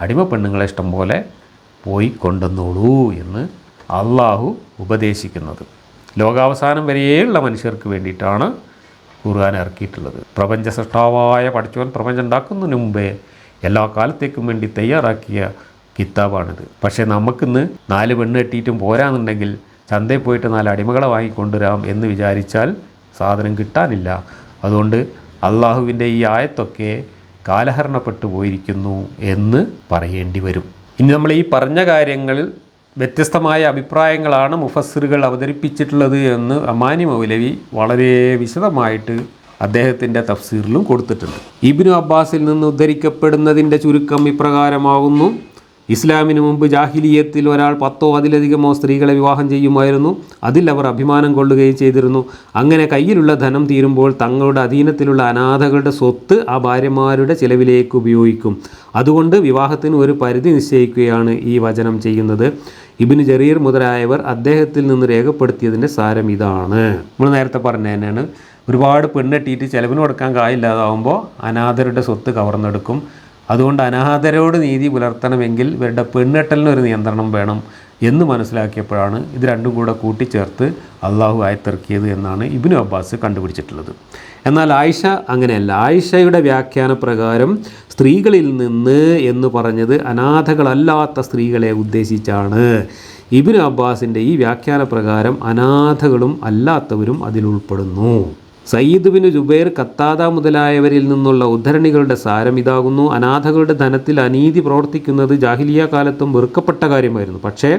അടിമ പെണ്ണുങ്ങളെ ഇഷ്ടം പോലെ പോയി കൊണ്ടുവന്നോളൂ എന്ന് അള്ളാഹു ഉപദേശിക്കുന്നത്. ലോകാവസാനം വരെയുള്ള മനുഷ്യർക്ക് വേണ്ടിയിട്ടാണ് ഖുർആൻ ഇറക്കിയിട്ടുള്ളത്. പ്രപഞ്ച സൃഷ്ടാവായ പടച്ചവൻ പ്രപഞ്ചം ഉണ്ടാക്കുന്നതിന് മുമ്പേ എല്ലാ കാലത്തേക്കും വേണ്ടി തയ്യാറാക്കിയ കിതാബാണിത്. പക്ഷേ നമുക്കിന്ന് 4 പെണ്ണ് കെട്ടിയിട്ടും പോരാന്നുണ്ടെങ്കിൽ ചന്തയിൽ പോയിട്ട് 4 അടിമകളെ വാങ്ങിക്കൊണ്ടുവരാം എന്ന് വിചാരിച്ചാൽ സാധനം കിട്ടാനില്ല. അതുകൊണ്ട് അള്ളാഹുവിൻ്റെ ഈ ആയത്തൊക്കെ കാലഹരണപ്പെട്ടു പോയിരിക്കുന്നു എന്ന് പറയേണ്ടി വരും. ഇനി നമ്മൾ ഈ പറഞ്ഞ കാര്യങ്ങളിൽ വ്യത്യസ്തമായ അഭിപ്രായങ്ങളാണ് മുഫസ്സിറുകൾ അവതരിപ്പിച്ചിട്ടുള്ളത് എന്ന് അമാനി മൗലവി വളരെ വിശദമായിട്ട് അദ്ദേഹത്തിൻ്റെ തഫ്സീറിലും കൊടുത്തിട്ടുണ്ട്. ഇബ്നു അബ്ബാസിൽ നിന്ന് ഉദ്ധരിക്കപ്പെടുന്നതിൻ്റെ ചുരുക്കം ഇപ്രകാരമാകുന്നു: ഇസ്ലാമിന് മുമ്പ് ജാഹിലിയത്തിൽ ഒരാൾ 10 അതിലധികമോ സ്ത്രീകളെ വിവാഹം ചെയ്യുമായിരുന്നു. അതിൽ അവർ അഭിമാനം കൊള്ളുകയും ചെയ്തിരുന്നു. അങ്ങനെ കയ്യിലുള്ള ധനം തീരുമ്പോൾ തങ്ങളുടെ അധീനത്തിലുള്ള അനാഥകളുടെ സ്വത്ത് ആ ഭാര്യമാരുടെ ചിലവിലേക്ക് ഉപയോഗിക്കും. അതുകൊണ്ട് വിവാഹത്തിന് ഒരു പരിധി നിശ്ചയിക്കുകയാണ് ഈ വചനം ചെയ്യുന്നത്. ഇബ്നു ജരീർ മുതലായവർ അദ്ദേഹത്തിൽ നിന്ന് രേഖപ്പെടുത്തിയതിൻ്റെ സാരം ഇതാണ്. നമ്മൾ നേരത്തെ പറഞ്ഞ തന്നെയാണ്, ഒരുപാട് പെണ്ണെട്ടിയിട്ട് ചിലവിന് കൊടുക്കാൻ കായില്ലാതാവുമ്പോൾ അനാഥരുടെ സ്വത്ത് കവർന്നെടുക്കും. അതുകൊണ്ട് അനാഥരോട് നീതി പുലർത്തണമെങ്കിൽ ഇവരുടെ പെണ്ണെട്ടലിനൊരു നിയന്ത്രണം വേണം എന്ന് മനസ്സിലാക്കിയപ്പോഴാണ് ഇത് രണ്ടും കൂടെ കൂട്ടിച്ചേർത്ത് അള്ളാഹു ആയത്തിറക്കിയത് എന്നാണ് ഇബ്നു അബ്ബാസ് കണ്ടുപിടിച്ചിട്ടുള്ളത്. എന്നാൽ ആയിഷ അങ്ങനെയല്ല. ആയിഷയുടെ വ്യാഖ്യാന പ്രകാരം സ്ത്രീകളിൽ നിന്ന് എന്ന് പറഞ്ഞത് അനാഥകളല്ലാത്ത സ്ത്രീകളെ ഉദ്ദേശിച്ചാണ്. ഇബ്നു അബ്ബാസിൻ്റെ ഈ വ്യാഖ്യാന പ്രകാരം അനാഥകളും അല്ലാത്തവരും അതിലുൾപ്പെടുന്നു. സയ്യിദ് ബിൻ ജുബൈർ, ഖത്താദ മുതലായവരിൽ നിന്നുള്ള ഉദ്ധരണികളുടെ സാരം ഇതാകുന്നു: അനാഥകളുടെ ധനത്തിൽ അനീതി പ്രവർത്തിക്കുന്നത് ജാഹിലിയ കാലത്തും വെറുക്കപ്പെട്ട കാര്യമായിരുന്നു. പക്ഷേ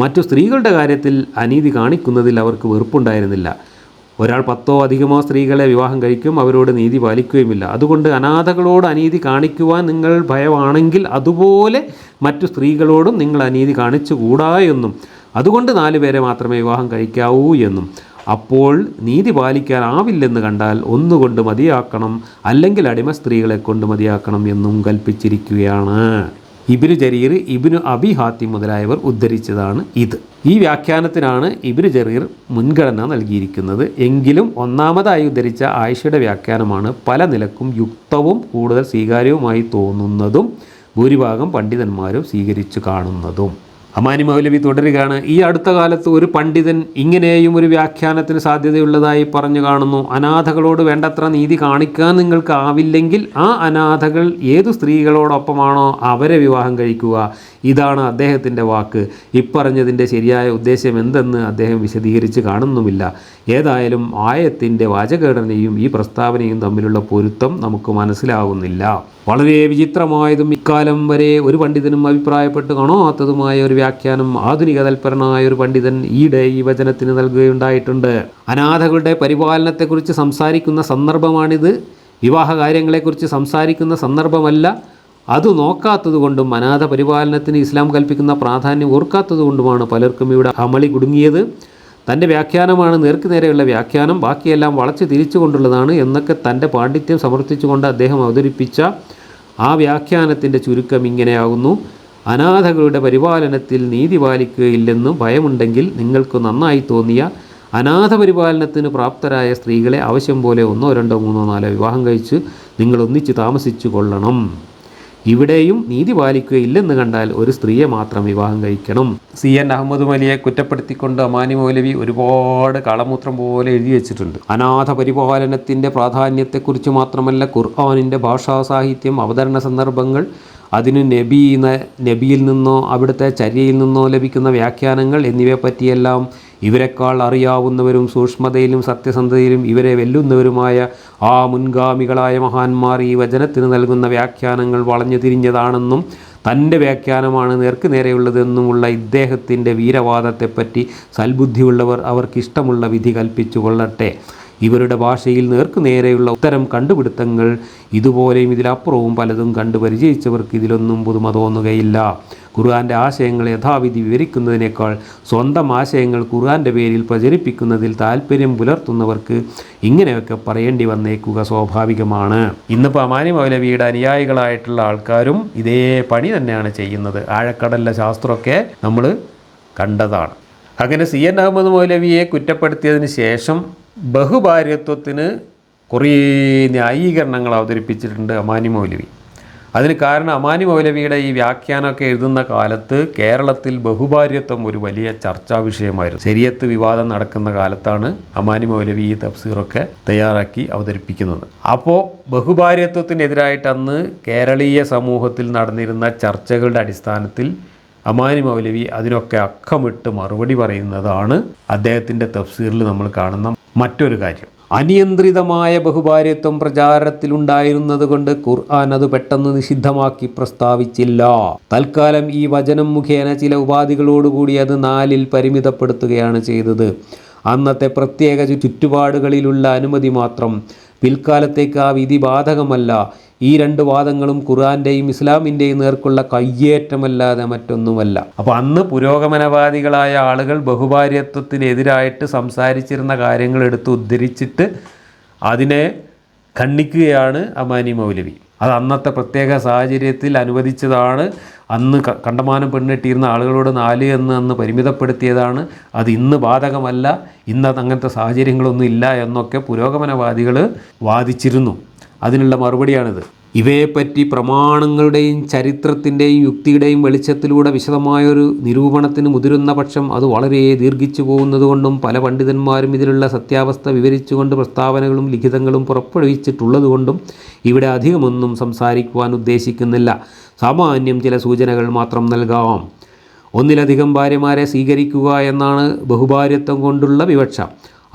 മറ്റു സ്ത്രീകളുടെ കാര്യത്തിൽ അനീതി കാണിക്കുന്നതിൽ അവർക്ക് വെറുപ്പുണ്ടായിരുന്നില്ല. ഒരാൾ 10 അധികമോ സ്ത്രീകളെ വിവാഹം കഴിക്കും, അവരോട് നീതി പാലിക്കുകയുമില്ല. അതുകൊണ്ട് അനാഥകളോട് അനീതി കാണിക്കുവാൻ നിങ്ങൾ ഭയമാണെങ്കിൽ അതുപോലെ മറ്റു സ്ത്രീകളോടും നിങ്ങൾ അനീതി കാണിച്ചുകൂടാ എന്നും, അതുകൊണ്ട് 4 പേരെ മാത്രമേ വിവാഹം കഴിക്കാവൂ എന്നും, അപ്പോൾ നീതി പാലിക്കാനാവില്ലെന്ന് കണ്ടാൽ ഒന്നുകൊണ്ട് മതിയാക്കണം, അല്ലെങ്കിൽ അടിമ സ്ത്രീകളെ കൊണ്ട് മതിയാക്കണം എന്നും കൽപ്പിച്ചിരിക്കുകയാണ്. ഇബ്നു ജരീർ, ഇബ്നു അബി ഹാത്തിം മുതലായവർ ഉദ്ധരിച്ചതാണ് ഇത്. ഈ വ്യാഖ്യാനത്തിനാണ് ഇബ്നു ജരീർ മുൻഗണന നൽകിയിരിക്കുന്നത്. എങ്കിലും ഒന്നാമതായി ഉദ്ധരിച്ച ആയിഷയുടെ വ്യാഖ്യാനമാണ് പല നിലക്കും യുക്തവും കൂടുതൽ സ്വീകാര്യവുമായി തോന്നുന്നതും ഭൂരിഭാഗം പണ്ഡിതന്മാരും സ്വീകരിച്ചു കാണുന്നതും. അമാനി മൗലവി തുടരുകയാണ്: ഈ അടുത്ത കാലത്ത് ഒരു പണ്ഡിതൻ ഇങ്ങനെയും ഒരു വ്യാഖ്യാനത്തിന് സാധ്യതയുള്ളതായി പറഞ്ഞു കാണുന്നു: അനാഥകളോട് വേണ്ടത്ര നീതി കാണിക്കാൻ നിങ്ങൾക്ക് ആവില്ലെങ്കിൽ ആ അനാഥകൾ ഏതു സ്ത്രീകളോടൊപ്പമാണോ അവരെ വിവാഹം കഴിക്കുക. ഇതാണ് അദ്ദേഹത്തിൻ്റെ വാക്ക്. ഇപ്പറഞ്ഞതിൻ്റെ ശരിയായ ഉദ്ദേശം എന്തെന്ന് അദ്ദേഹം വിശദീകരിച്ച് കാണുന്നുമില്ല. ഏതായാലും ആയത്തിൻ്റെ വാചകഘടനയും ഈ പ്രസ്താവനയും തമ്മിലുള്ള പൊരുത്തം നമുക്ക് മനസ്സിലാവുന്നില്ല. വളരെ വിചിത്രമായതും ഇക്കാലം വരെ ഒരു പണ്ഡിതനും അഭിപ്രായപ്പെട്ട് കാണാത്തതുമായ ഒരു വ്യാഖ്യാനം ആധുനിക തൽപരനായ ഒരു പണ്ഡിതൻ ഈയിടെ ഈ വചനത്തിന് നൽകുകയുണ്ടായിട്ടുണ്ട്. അനാഥകളുടെ പരിപാലനത്തെക്കുറിച്ച് സംസാരിക്കുന്ന സന്ദർഭമാണിത്. വിവാഹകാര്യങ്ങളെക്കുറിച്ച് സംസാരിക്കുന്ന സന്ദർഭമല്ല. അത് നോക്കാത്തതുകൊണ്ടും അനാഥ പരിപാലനത്തിന് ഇസ്ലാം കൽപ്പിക്കുന്ന പ്രാധാന്യം ഓർക്കാത്തതുകൊണ്ടുമാണ് പലർക്കും ഇവിടെ അമളി കുടുങ്ങിയത്. തൻ്റെ വ്യാഖ്യാനമാണ് നേർക്കുനേരെയുള്ള വ്യാഖ്യാനം, ബാക്കിയെല്ലാം വളച്ച് തിരിച്ചുകൊണ്ടുള്ളതാണ് എന്നൊക്കെ തൻ്റെ പാണ്ഡിത്യം സമർത്ഥിച്ചുകൊണ്ട് അദ്ദേഹം അവതരിപ്പിച്ച ആ വ്യാഖ്യാനത്തിൻ്റെ ചുരുക്കം ഇങ്ങനെയാകുന്നു: അനാഥകളുടെ പരിപാലനത്തിൽ നീതി പാലിക്കുകയില്ലെന്നും ഭയമുണ്ടെങ്കിൽ നിങ്ങൾക്ക് നന്നായി തോന്നിയ അനാഥ പരിപാലനത്തിന് പ്രാപ്തരായ സ്ത്രീകളെ ആവശ്യം പോലെ 1, 2, 3, 4 വിവാഹം കഴിച്ച് നിങ്ങൾ ഒന്നിച്ച് താമസിച്ചു കൊള്ളണം. ഇവിടെയും നീതി പാലിക്കുകയില്ലെന്ന് കണ്ടാൽ ഒരു സ്ത്രീയെ മാത്രം വിവാഹം കഴിക്കണം. CN അഹമ്മദ് മലിയെ കുറ്റപ്പെടുത്തിക്കൊണ്ട് അമാനി മൗലവി ഒരുപാട് കളമൂത്രം പോലെ എഴുതി വെച്ചിട്ടുണ്ട്. അനാഥ പരിപാലനത്തിൻ്റെ പ്രാധാന്യത്തെക്കുറിച്ച് മാത്രമല്ല, ഖുർആനിൻ്റെ ഭാഷാ സാഹിത്യം, അവതരണ സന്ദർഭങ്ങൾ, അതിന് നബിയിൽ നിന്നോ അവിടുത്തെ ചര്യയിൽ നിന്നോ ലഭിക്കുന്ന വ്യാഖ്യാനങ്ങൾ എന്നിവയെപ്പറ്റിയെല്ലാം ഇവരെക്കാൾ അറിയാവുന്നവരും സൂക്ഷ്മതയിലും സത്യസന്ധതയിലും ഇവരെ വെല്ലുന്നവരുമായ ആ മുൻഗാമികളായ മഹാന്മാർ ഈ വചനത്തിന് നൽകുന്ന വ്യാഖ്യാനങ്ങൾ വളഞ്ഞു തിരിഞ്ഞതാണെന്നും തൻ്റെ വ്യാഖ്യാനമാണ് നേർക്കുനേരെയുള്ളതെന്നുമുള്ള ഇദ്ദേഹത്തിൻ്റെ വീരവാദത്തെപ്പറ്റി സൽബുദ്ധിയുള്ളവർ അവർക്കിഷ്ടമുള്ള വിധി കൽപ്പിച്ചു കൊള്ളട്ടെ. ഇവരുടെ ഭാഷയിൽ നേർക്കുനേരെയുള്ള ഉത്തരം കണ്ടുപിടുത്തങ്ങൾ ഇതുപോലെയും ഇതിലപ്പുറവും പലതും കണ്ടു പരിചയിച്ചവർക്ക് ഇതിലൊന്നും പുതുമ തോന്നുകയില്ല. ഖുർആൻ്റെ ആശയങ്ങൾ യഥാവിധി വിവരിക്കുന്നതിനേക്കാൾ സ്വന്തം ആശയങ്ങൾ ഖുർആൻ്റെ പേരിൽ പ്രചരിപ്പിക്കുന്നതിൽ താല്പര്യം പുലർത്തുന്നവർക്ക് ഇങ്ങനെയൊക്കെ പറയേണ്ടി വന്നേക്കുക സ്വാഭാവികമാണ്. ഇന്നിപ്പോൾ അമാനി മൗലവിയുടെ അനുയായികളായിട്ടുള്ള ആൾക്കാരും ഇതേ പണി തന്നെയാണ് ചെയ്യുന്നത്. ആഴക്കടലിലെ ശാസ്ത്രമൊക്കെ നമ്മൾ കണ്ടതാണ്. അങ്ങനെ CN അഹമ്മദ് മൗലവിയെ കുറ്റപ്പെടുത്തിയതിന് ശേഷം ബഹുഭാര്യത്വത്തിന് കുറേ ന്യായീകരണങ്ങൾ അവതരിപ്പിച്ചിട്ടുണ്ട് അമാനി മൗലവി. അതിന് കാരണം അമാനി മൗലവിയുടെ ഈ വ്യാഖ്യാനമൊക്കെ എഴുതുന്ന കാലത്ത് കേരളത്തിൽ ബഹുഭാര്യത്വം ഒരു വലിയ ചർച്ചാ വിഷയമായിരുന്നു. ശരീഅത്ത് വിവാദം നടക്കുന്ന കാലത്താണ് അമാനി മൗലവി ഈ തഫ്സീറൊക്കെ തയ്യാറാക്കി അവതരിപ്പിക്കുന്നത്. അപ്പോൾ ബഹുഭാര്യത്വത്തിനെതിരായിട്ട് അന്ന് കേരളീയ സമൂഹത്തിൽ നടന്നിരുന്ന ചർച്ചകളുടെ അടിസ്ഥാനത്തിൽ അമാനി മൗലവി അതിനൊക്കെ അക്കമിട്ട് മറുപടി പറയുന്നതാണ് അദ്ദേഹത്തിൻ്റെ തഫ്സീറിൽ നമ്മൾ കാണുന്ന മറ്റൊരു കാര്യം. അനിയന്ത്രിതമായ ബഹുഭാര്യത്വം പ്രചാരത്തിലുണ്ടായിരുന്നത് കൊണ്ട് ഖുർആൻ അത് പെട്ടെന്ന് നിഷിദ്ധമാക്കി പ്രസ്താവിച്ചില്ല. തൽക്കാലം ഈ വചനം മുഖേന ചില ഉപാധികളോടുകൂടി അത് 4 പരിമിതപ്പെടുത്തുകയാണ് ചെയ്തത്. അന്നത്തെ പ്രത്യേക ചുറ്റുപാടുകളിലുള്ള അനുമതി മാത്രം. പിൽക്കാലത്തേക്ക് ആ വിധി ബാധകമല്ല. ഈ 2 വാദങ്ങളും ഖുർആൻ്റെയും ഇസ്ലാമിൻ്റെയും നേർക്കുള്ള കയ്യേറ്റമല്ലാതെ മറ്റൊന്നുമല്ല. അപ്പോൾ അന്ന് പുരോഗമനവാദികളായ ആളുകൾ ബഹുഭാര്യത്വത്തിനെതിരായിട്ട് സംസാരിച്ചിരുന്ന കാര്യങ്ങൾ എടുത്ത് ഉദ്ധരിച്ചിട്ട് അതിനെ ഖണ്ഡിക്കുകയാണ് അമാനി മൗലവി. അത് അന്നത്തെ പ്രത്യേക സാഹചര്യത്തിൽ അനുവദിച്ചതാണ്. അന്ന് കണ്ടമാനം പെണ്ണെട്ടിയിരുന്ന ആളുകളോട് 4 എന്ന് അന്ന് പരിമിതപ്പെടുത്തിയതാണ്. അത് ഇന്ന് ബാധകമല്ല, ഇന്ന് അങ്ങനത്തെ സാഹചര്യങ്ങളൊന്നും ഇല്ല എന്നൊക്കെ പുരോഗമനവാദികൾ വാദിച്ചിരുന്നു. അതിനുള്ള മറുപടിയാണിത്. ഇവയെപ്പറ്റി പ്രമാണങ്ങളുടെയും ചരിത്രത്തിൻ്റെയും യുക്തിയുടെയും വെളിച്ചത്തിലൂടെ വിശദമായൊരു നിരൂപണത്തിന് മുതിരുന്ന പക്ഷം അത് വളരെ ദീർഘിച്ചു പോകുന്നതുകൊണ്ടും പല പണ്ഡിതന്മാരും ഇതിലുള്ള സത്യാവസ്ഥ വിവരിച്ചുകൊണ്ട് പ്രസ്താവനകളും ലിഖിതങ്ങളും പുറപ്പെടുവിച്ചിട്ടുള്ളതുകൊണ്ടും ഇവിടെ അധികമൊന്നും സംസാരിക്കുവാൻ ഉദ്ദേശിക്കുന്നില്ല. സാമാന്യം ചില സൂചനകൾ മാത്രം നൽകാം. ഒന്നിലധികം ഭാര്യമാരെ സ്വീകരിക്കുക എന്നാണ് ബഹുഭാര്യത്വം കൊണ്ടുള്ള വിവക്ഷ.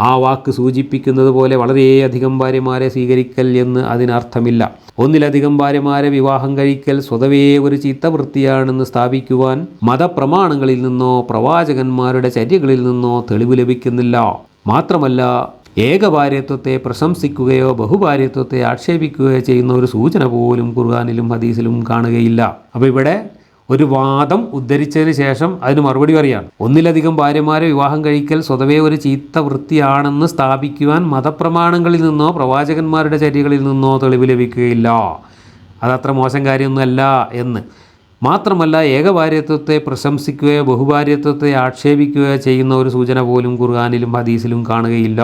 ആ വാക്ക് സൂചിപ്പിക്കുന്നത് പോലെ വളരെയധികം ഭാര്യമാരെ സ്വീകരിക്കൽ എന്ന് അതിനർത്ഥമില്ല. ഒന്നിലധികം ഭാര്യമാരെ വിവാഹം കഴിക്കൽ സ്വതവേ ഒരു ചീത്ത വൃത്തിയാണെന്ന് സ്ഥാപിക്കുവാൻ മതപ്രമാണങ്ങളിൽ നിന്നോ പ്രവാചകന്മാരുടെ ചര്യകളിൽ നിന്നോ തെളിവ് ലഭിക്കുന്നില്ല. മാത്രമല്ല, ഏകഭാര്യത്വത്തെ പ്രശംസിക്കുകയോ ബഹുഭാര്യത്വത്തെ ആക്ഷേപിക്കുകയോ ചെയ്യുന്ന ഒരു സൂചന പോലും ഖുർആനിലും ഹദീസിലും കാണുകയില്ല. അപ്പോൾ ഇവിടെ ഒരു വാദം ഉദ്ധരിച്ചതിന് ശേഷം അതിന് മറുപടി പറയാണ്. ഒന്നിലധികം ഭാര്യമാരെ വിവാഹം കഴിക്കൽ സ്വതവേ ഒരു ചീത്ത വൃത്തിയാണെന്ന് സ്ഥാപിക്കുവാൻ മതപ്രമാണങ്ങളിൽ നിന്നോ പ്രവാചകന്മാരുടെ ചര്യകളിൽ നിന്നോ തെളിവ് ലഭിക്കുകയില്ല. അതത്ര മോശം കാര്യമൊന്നുമല്ല എന്ന്. മാത്രമല്ല, ഏകഭാര്യത്വത്തെ പ്രശംസിക്കുകയോ ബഹുഭാര്യത്വത്തെ ആക്ഷേപിക്കുകയോ ചെയ്യുന്ന ഒരു സൂചന പോലും ഖുർആനിലും ഹദീസിലും കാണുകയില്ല.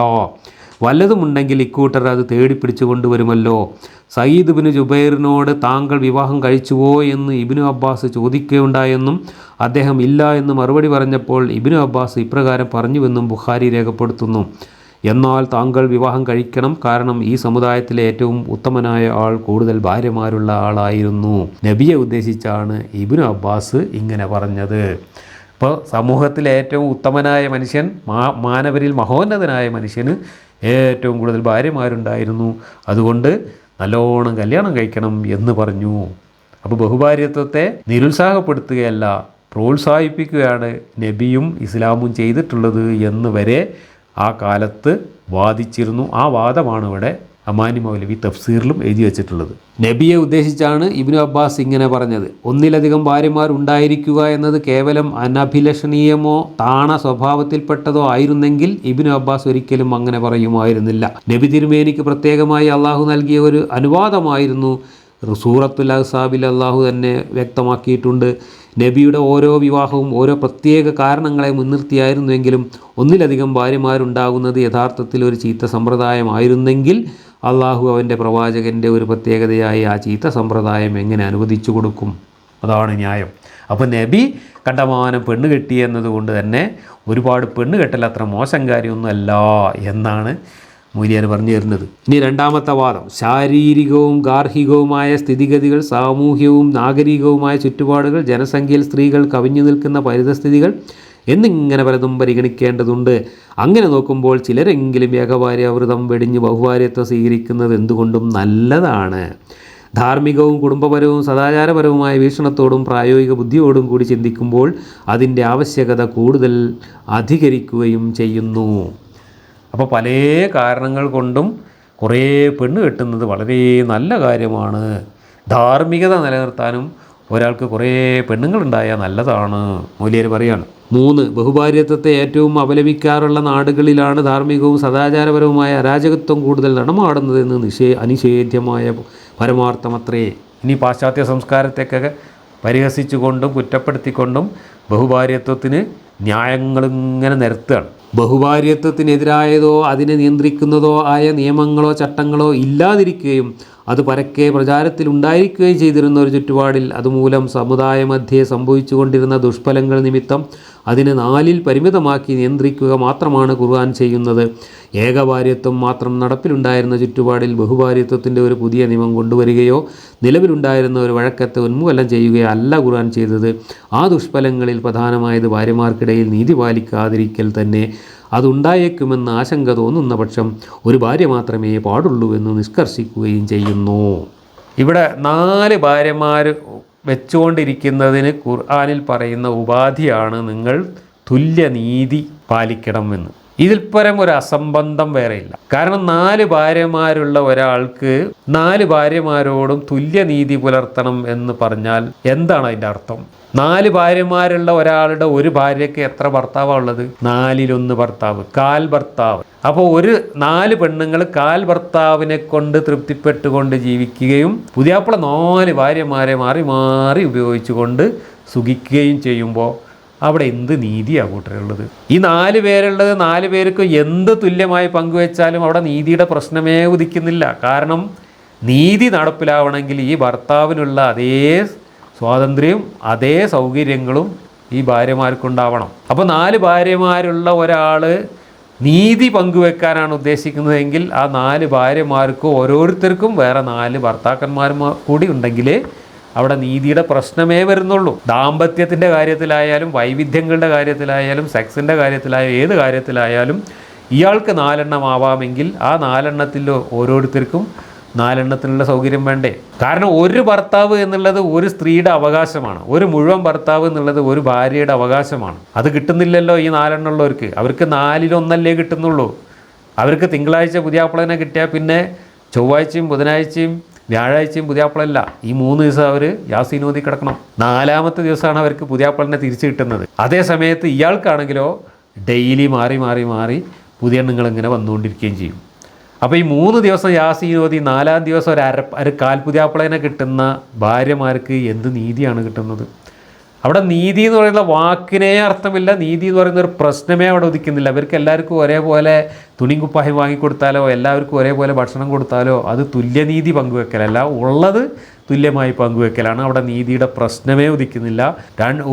വല്ലതുമുണ്ടെങ്കിൽ ഇക്കൂട്ടർ അത് തേടിപ്പിടിച്ചു കൊണ്ടുവരുമല്ലോ. സയ്യിദ് ബിൻ ജുബൈറിനോട് താങ്കൾ വിവാഹം കഴിച്ചുവോ എന്ന് ഇബ്നു അബ്ബാസ് ചോദിക്കുകയുണ്ടായെന്നും അദ്ദേഹം ഇല്ല എന്ന് മറുപടി പറഞ്ഞപ്പോൾ ഇബ്നു അബ്ബാസ് ഇപ്രകാരം പറഞ്ഞുവെന്നും ബുഖാരി രേഖപ്പെടുത്തുന്നു. എന്നാൽ താങ്കൾ വിവാഹം കഴിക്കണം, കാരണം ഈ സമുദായത്തിലെ ഏറ്റവും ഉത്തമനായ ആൾ കൂടുതൽ ഭാര്യമാരുള്ള ആളായിരുന്നു. നബിയെ ഉദ്ദേശിച്ചാണ് ഇബ്നു അബ്ബാസ് ഇങ്ങനെ പറഞ്ഞത്. അപ്പോൾ സമൂഹത്തിലെ ഏറ്റവും ഉത്തമനായ മനുഷ്യൻ, മാനവരിൽ മഹോന്നതനായ മനുഷ്യന് ഏറ്റവും കൂടുതൽ ഭാര്യമാരുണ്ടായിരുന്നു. അതുകൊണ്ട് നല്ലോണം കല്യാണം കഴിക്കണം എന്ന് പറഞ്ഞു. അപ്പോൾ ബഹുഭാര്യത്വത്തെ നിരുത്സാഹപ്പെടുത്തുകയല്ല, പ്രോത്സാഹിപ്പിക്കുകയാണ് നബിയും ഇസ്ലാമും ചെയ്തിട്ടുള്ളത് എന്ന് വരെ ആ കാലത്ത് വാദിച്ചിരുന്നു. ആ വാദമാണ് ഇവിടെ അമാനി മൗലവി തഫ്സീറിലും എഴുതി വച്ചിട്ടുള്ളത്. നബിയെ ഉദ്ദേശിച്ചാണ് ഇബ്നു അബ്ബാസ് ഇങ്ങനെ പറഞ്ഞത്. ഒന്നിലധികം ഭാര്യമാരുണ്ടായിരിക്കുക എന്നത് കേവലം അനഭിലഷണീയമോ താണ സ്വഭാവത്തിൽപ്പെട്ടതോ ആയിരുന്നെങ്കിൽ ഇബ്നു അബ്ബാസ് ഒരിക്കലും അങ്ങനെ പറയുമായിരുന്നില്ല. നബി തിരുമേനിക്ക് പ്രത്യേകമായി അള്ളാഹു നൽകിയ ഒരു അനുവാദമായിരുന്നു. സൂറത്തുൽ അഹ്സാബിൽ അള്ളാഹു തന്നെ വ്യക്തമാക്കിയിട്ടുണ്ട്. നബിയുടെ ഓരോ വിവാഹവും ഓരോ പ്രത്യേക കാരണങ്ങളെ മുൻനിർത്തിയായിരുന്നുവെങ്കിലും ഒന്നിലധികം ഭാര്യമാരുണ്ടാകുന്നത് യഥാർത്ഥത്തിൽ ഒരു ചീത്ത സമ്പ്രദായമായിരുന്നെങ്കിൽ അള്ളാഹു അവൻ്റെ പ്രവാചകൻ്റെ ഒരു പ്രത്യേകതയായി ആ ചീത്ത സമ്പ്രദായം എങ്ങനെ അനുവദിച്ചു കൊടുക്കും? അതാണ് ന്യായം. അപ്പോൾ നബി കണ്ടമാനം പെണ്ണ് കെട്ടി എന്നതുകൊണ്ട് തന്നെ ഒരുപാട് പെണ്ണ് കെട്ടൽ അത്ര മോശം കാര്യമൊന്നുമല്ല എന്നാണ് മൂല്യർ പറഞ്ഞു തരുന്നത്. ഇനി രണ്ടാമത്തെ വാദം, ശാരീരികവും ഗാർഹികവുമായ സ്ഥിതിഗതികൾ, സാമൂഹ്യവും നാഗരികവുമായ ചുറ്റുപാടുകൾ, ജനസംഖ്യയിൽ സ്ത്രീകൾ കവിഞ്ഞു നിൽക്കുന്ന പരിതസ്ഥിതികൾ എന്നിങ്ങനെ പലതും പരിഗണിക്കേണ്ടതുണ്ട്. അങ്ങനെ നോക്കുമ്പോൾ ചിലരെങ്കിലും ഏകഭാര്യാവൃതം വെടിഞ്ഞ് ബഹുഭാര്യത്വം സ്വീകരിക്കുന്നത് എന്തുകൊണ്ടും നല്ലതാണ്. ധാർമ്മികവും കുടുംബപരവും സദാചാരപരവുമായ വീക്ഷണത്തോടും പ്രായോഗിക ബുദ്ധിയോടും കൂടി ചിന്തിക്കുമ്പോൾ അതിൻ്റെ ആവശ്യകത കൂടുതൽ അധികരിക്കുകയും ചെയ്യുന്നു. അപ്പോൾ പല കാരണങ്ങൾ കൊണ്ടും കുറേ പെണ്ണ് കെട്ടുന്നത് വളരെ നല്ല കാര്യമാണ്. ധാർമ്മികത നിലനിർത്താനും ഒരാൾക്ക് കുറേ പെണ്ണുങ്ങളുണ്ടായാൽ നല്ലതാണ് മൂല്യർ പറയാണ്. 3. ബഹുഭാര്യത്വത്തെ ഏറ്റവും അപലപിക്കാറുള്ള നാടുകളിലാണ് ധാർമ്മികവും സദാചാരപരവുമായ അരാജകത്വം കൂടുതൽ നടമാടുന്നതെന്ന് അനിഷേധ്യമായ പരമാർത്ഥമത്രേ. ഇനി പാശ്ചാത്യ സംസ്കാരത്തെയൊക്കെ പരിഹസിച്ചുകൊണ്ടും കുറ്റപ്പെടുത്തിക്കൊണ്ടും ബഹുഭാര്യത്വത്തിന് ന്യായങ്ങളിങ്ങനെ നിരത്തുകയാണ്. ബഹുഭാര്യത്വത്തിനെതിരായതോ അതിനെ നിയന്ത്രിക്കുന്നതോ ആയ നിയമങ്ങളോ ചട്ടങ്ങളോ ഇല്ലാതിരിക്കുകയും അത് പരക്കെ പ്രചാരത്തിലുണ്ടായിരിക്കുകയും ചെയ്തിരുന്ന ഒരു ചുറ്റുപാടിൽ അതുമൂലം സമുദായമധ്യേ സംഭവിച്ചു കൊണ്ടിരുന്ന ദുഷ്ഫലങ്ങൾ നിമിത്തം അതിനെ 4 പരിമിതമാക്കി നിയന്ത്രിക്കുക മാത്രമാണ് ഖുർആൻ ചെയ്യുന്നത്. ഏകഭാര്യത്വം മാത്രം നടപ്പിലുണ്ടായിരുന്ന ചുറ്റുപാടിൽ ബഹുഭാര്യത്വത്തിൻ്റെ ഒരു പുതിയ നിയമം കൊണ്ടുവരികയോ നിലവിലുണ്ടായിരുന്ന ഒരു വഴക്കത്തെ ഉന്മൂലനം ചെയ്യുകയോ അല്ല ഖുർആൻ ചെയ്തത്. ആ ദുഷ്ഫലങ്ങളിൽ പ്രധാനമായത് ഭാര്യമാർക്കിടയിൽ നീതി പാലിക്കാതിരിക്കൽ തന്നെ. അതുണ്ടായേക്കുമെന്ന് ആശങ്ക തോന്നുന്ന പക്ഷം ഒരു ഭാര്യ മാത്രമേ പാടുള്ളൂ എന്ന് നിഷ്കർഷിക്കുകയും ചെയ്യുന്നു. ഇവിടെ 4 ഭാര്യമാർ വെച്ചുകൊണ്ടിരിക്കുന്നതിന് ഖുർആനിൽ പറയുന്ന ഉപാധിയാണ് നിങ്ങൾ തുല്യനീതി പാലിക്കണമെന്ന്. ഇതിൽ പരം ഒരു അസംബന്ധം വേറെയില്ല. കാരണം 4 ഭാര്യമാരുള്ള ഒരാൾക്ക് 4 ഭാര്യമാരോടും തുല്യനീതി പുലർത്തണം എന്ന് പറഞ്ഞാൽ എന്താണ് അതിൻ്റെ അർത്ഥം? 4 ഭാര്യമാരുള്ള ഒരാളുടെ ഒരു ഭാര്യയ്ക്ക് എത്ര ഭർത്താവാണ് ഉള്ളത്? 4/1 ഭർത്താവ്, കാൽ ഭർത്താവ്. അപ്പോൾ 4 പെണ്ണുങ്ങൾ കാൽ ഭർത്താവിനെ കൊണ്ട് തൃപ്തിപ്പെട്ടുകൊണ്ട് ജീവിക്കുകയും പുതിയാപ്പിള 4 ഭാര്യമാരെ മാറി മാറി ഉപയോഗിച്ചുകൊണ്ട് സുഖിക്കുകയും ചെയ്യുമ്പോൾ അവിടെ എന്ത് നീതിയാണ് കൂട്ടരുള്ളത്? ഈ 4 പേരുള്ളത് 4 പേർക്ക് എന്ത് തുല്യമായി പങ്കുവെച്ചാലും അവിടെ നീതിയുടെ പ്രശ്നമേ ഉദിക്കുന്നില്ല. കാരണം നീതി നടപ്പിലാവണമെങ്കിൽ ഈ ഭർത്താവിനുള്ള അതേ സ്വാതന്ത്ര്യവും അതേ സൗകര്യങ്ങളും ഈ ഭാര്യമാർക്കുണ്ടാവണം. അപ്പോൾ 4 ഭാര്യമാരുള്ള ഒരാൾ നീതി പങ്കുവെക്കാനാണ് ഉദ്ദേശിക്കുന്നതെങ്കിൽ ആ 4 ഭാര്യമാർക്ക് ഓരോരുത്തർക്കും വേറെ 4 ഭർത്താക്കന്മാരും കൂടി ഉണ്ടെങ്കിലേ അവിടെ നീതിയുടെ പ്രശ്നമേ വരുന്നുള്ളൂ. ദാമ്പത്യത്തിൻ്റെ കാര്യത്തിലായാലും വൈവിധ്യങ്ങളുടെ കാര്യത്തിലായാലും സെക്സിൻ്റെ കാര്യത്തിലായാലും ഏത് കാര്യത്തിലായാലും ഇയാൾക്ക് 4 എണ്ണം ആവാമെങ്കിൽ ആ 4 എണ്ണത്തിൽ ഓരോരുത്തർക്കും 4 എണ്ണത്തിനുള്ള സൗകര്യം വേണ്ടേ? കാരണം ഒരു ഭർത്താവ് എന്നുള്ളത് ഒരു സ്ത്രീയുടെ അവകാശമാണ്. ഒരു മുഴുവൻ ഭർത്താവ് എന്നുള്ളത് ഒരു ഭാര്യയുടെ അവകാശമാണ്. അത് കിട്ടുന്നില്ലല്ലോ ഈ 4 എണ്ണമുള്ളവർക്ക്. അവർക്ക് 4/1 കിട്ടുന്നുള്ളൂ. അവർക്ക് തിങ്കളാഴ്ച പുതിയാപ്പിളനെ കിട്ടിയാൽ പിന്നെ ചൊവ്വാഴ്ചയും ബുധനാഴ്ചയും വ്യാഴാഴ്ചയും പുതിയാപ്പിളല്ല. ഈ 3 ദിവസം അവർ യാസീൻ ഓതി കിടക്കണം. 4ാമത്തെ ദിവസമാണ് അവർക്ക് പുതിയാപ്പിളനെ തിരിച്ചു കിട്ടുന്നത്. അതേ സമയത്ത് ഇയാൾക്കാണെങ്കിലോ ഡെയിലി മാറി മാറി മാറി പുതിയ എണ്ണങ്ങൾ ഇങ്ങനെ വന്നുകൊണ്ടിരിക്കുകയും ചെയ്യും. അപ്പോൾ ഈ 3 ദിവസം യാസീൻ ഓതി 4ാം ദിവസം ഒരു കാൽ പുതിയാപ്പിളനെ കിട്ടുന്ന ഭാര്യമാർക്ക് എന്ത് നീതിയാണ് കിട്ടുന്നത്? അവിടെ നീതി എന്ന് പറയുന്ന വാക്കിനേ അർത്ഥമില്ല. നീതി എന്ന് പറയുന്ന ഒരു പ്രശ്നമേ അവിടെ ഉദിക്കുന്നില്ല. അവർക്ക് എല്ലാവർക്കും ഒരേപോലെ തുണിയും കുപ്പായം വാങ്ങിക്കൊടുത്താലോ എല്ലാവർക്കും ഒരേപോലെ ഭക്ഷണം കൊടുത്താലോ അത് തുല്യനീതി പങ്കുവെക്കലല്ല, ഉള്ളത് തുല്യമായി പങ്കുവെക്കലാണ്. അവിടെ നീതിയുടെ പ്രശ്നമേ ഉദിക്കുന്നില്ല.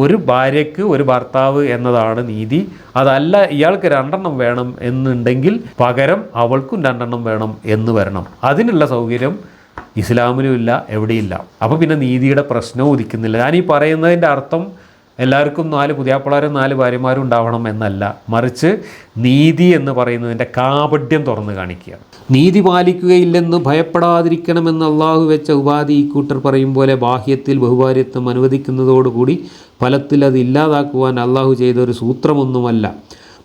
ഒരു ഭാര്യയ്ക്ക് ഒരു ഭർത്താവ് എന്നതാണ് നീതി. അതല്ല ഇയാൾക്ക് 2 എണ്ണം വേണം എന്നുണ്ടെങ്കിൽ പകരം അവൾക്കും 2 എണ്ണം വേണം എന്ന് വരണം. അതിനുള്ള സൗകര്യം ഇസ്ലാമിലും ഇല്ല, എവിടെയില്ല. അപ്പോൾ പിന്നെ നീതിയുടെ പ്രശ്നവും ഉദിക്കുന്നില്ല. ഞാനീ പറയുന്നതിൻ്റെ അർത്ഥം എല്ലാവർക്കും 4 പുതിയാപ്പിളാരും 4 ഭാര്യമാരും ഉണ്ടാവണം എന്നല്ല, മറിച്ച് നീതി എന്ന് പറയുന്നതിൻ്റെ കാപഢ്യം തുറന്നു കാണിക്കുകയാണ്. നീതി പാലിക്കുകയില്ലെന്ന് ഭയപ്പെടാതിരിക്കണമെന്ന് അള്ളാഹു വെച്ച ഉപാധി ഇക്കൂട്ടർ പറയും പോലെ ബാഹ്യത്തിൽ ബഹുഭാര്യത്വം അനുവദിക്കുന്നതോടുകൂടി ഫലത്തിൽ അത് ഇല്ലാതാക്കുവാൻ അള്ളാഹു ചെയ്ത ഒരു സൂത്രമൊന്നുമല്ല.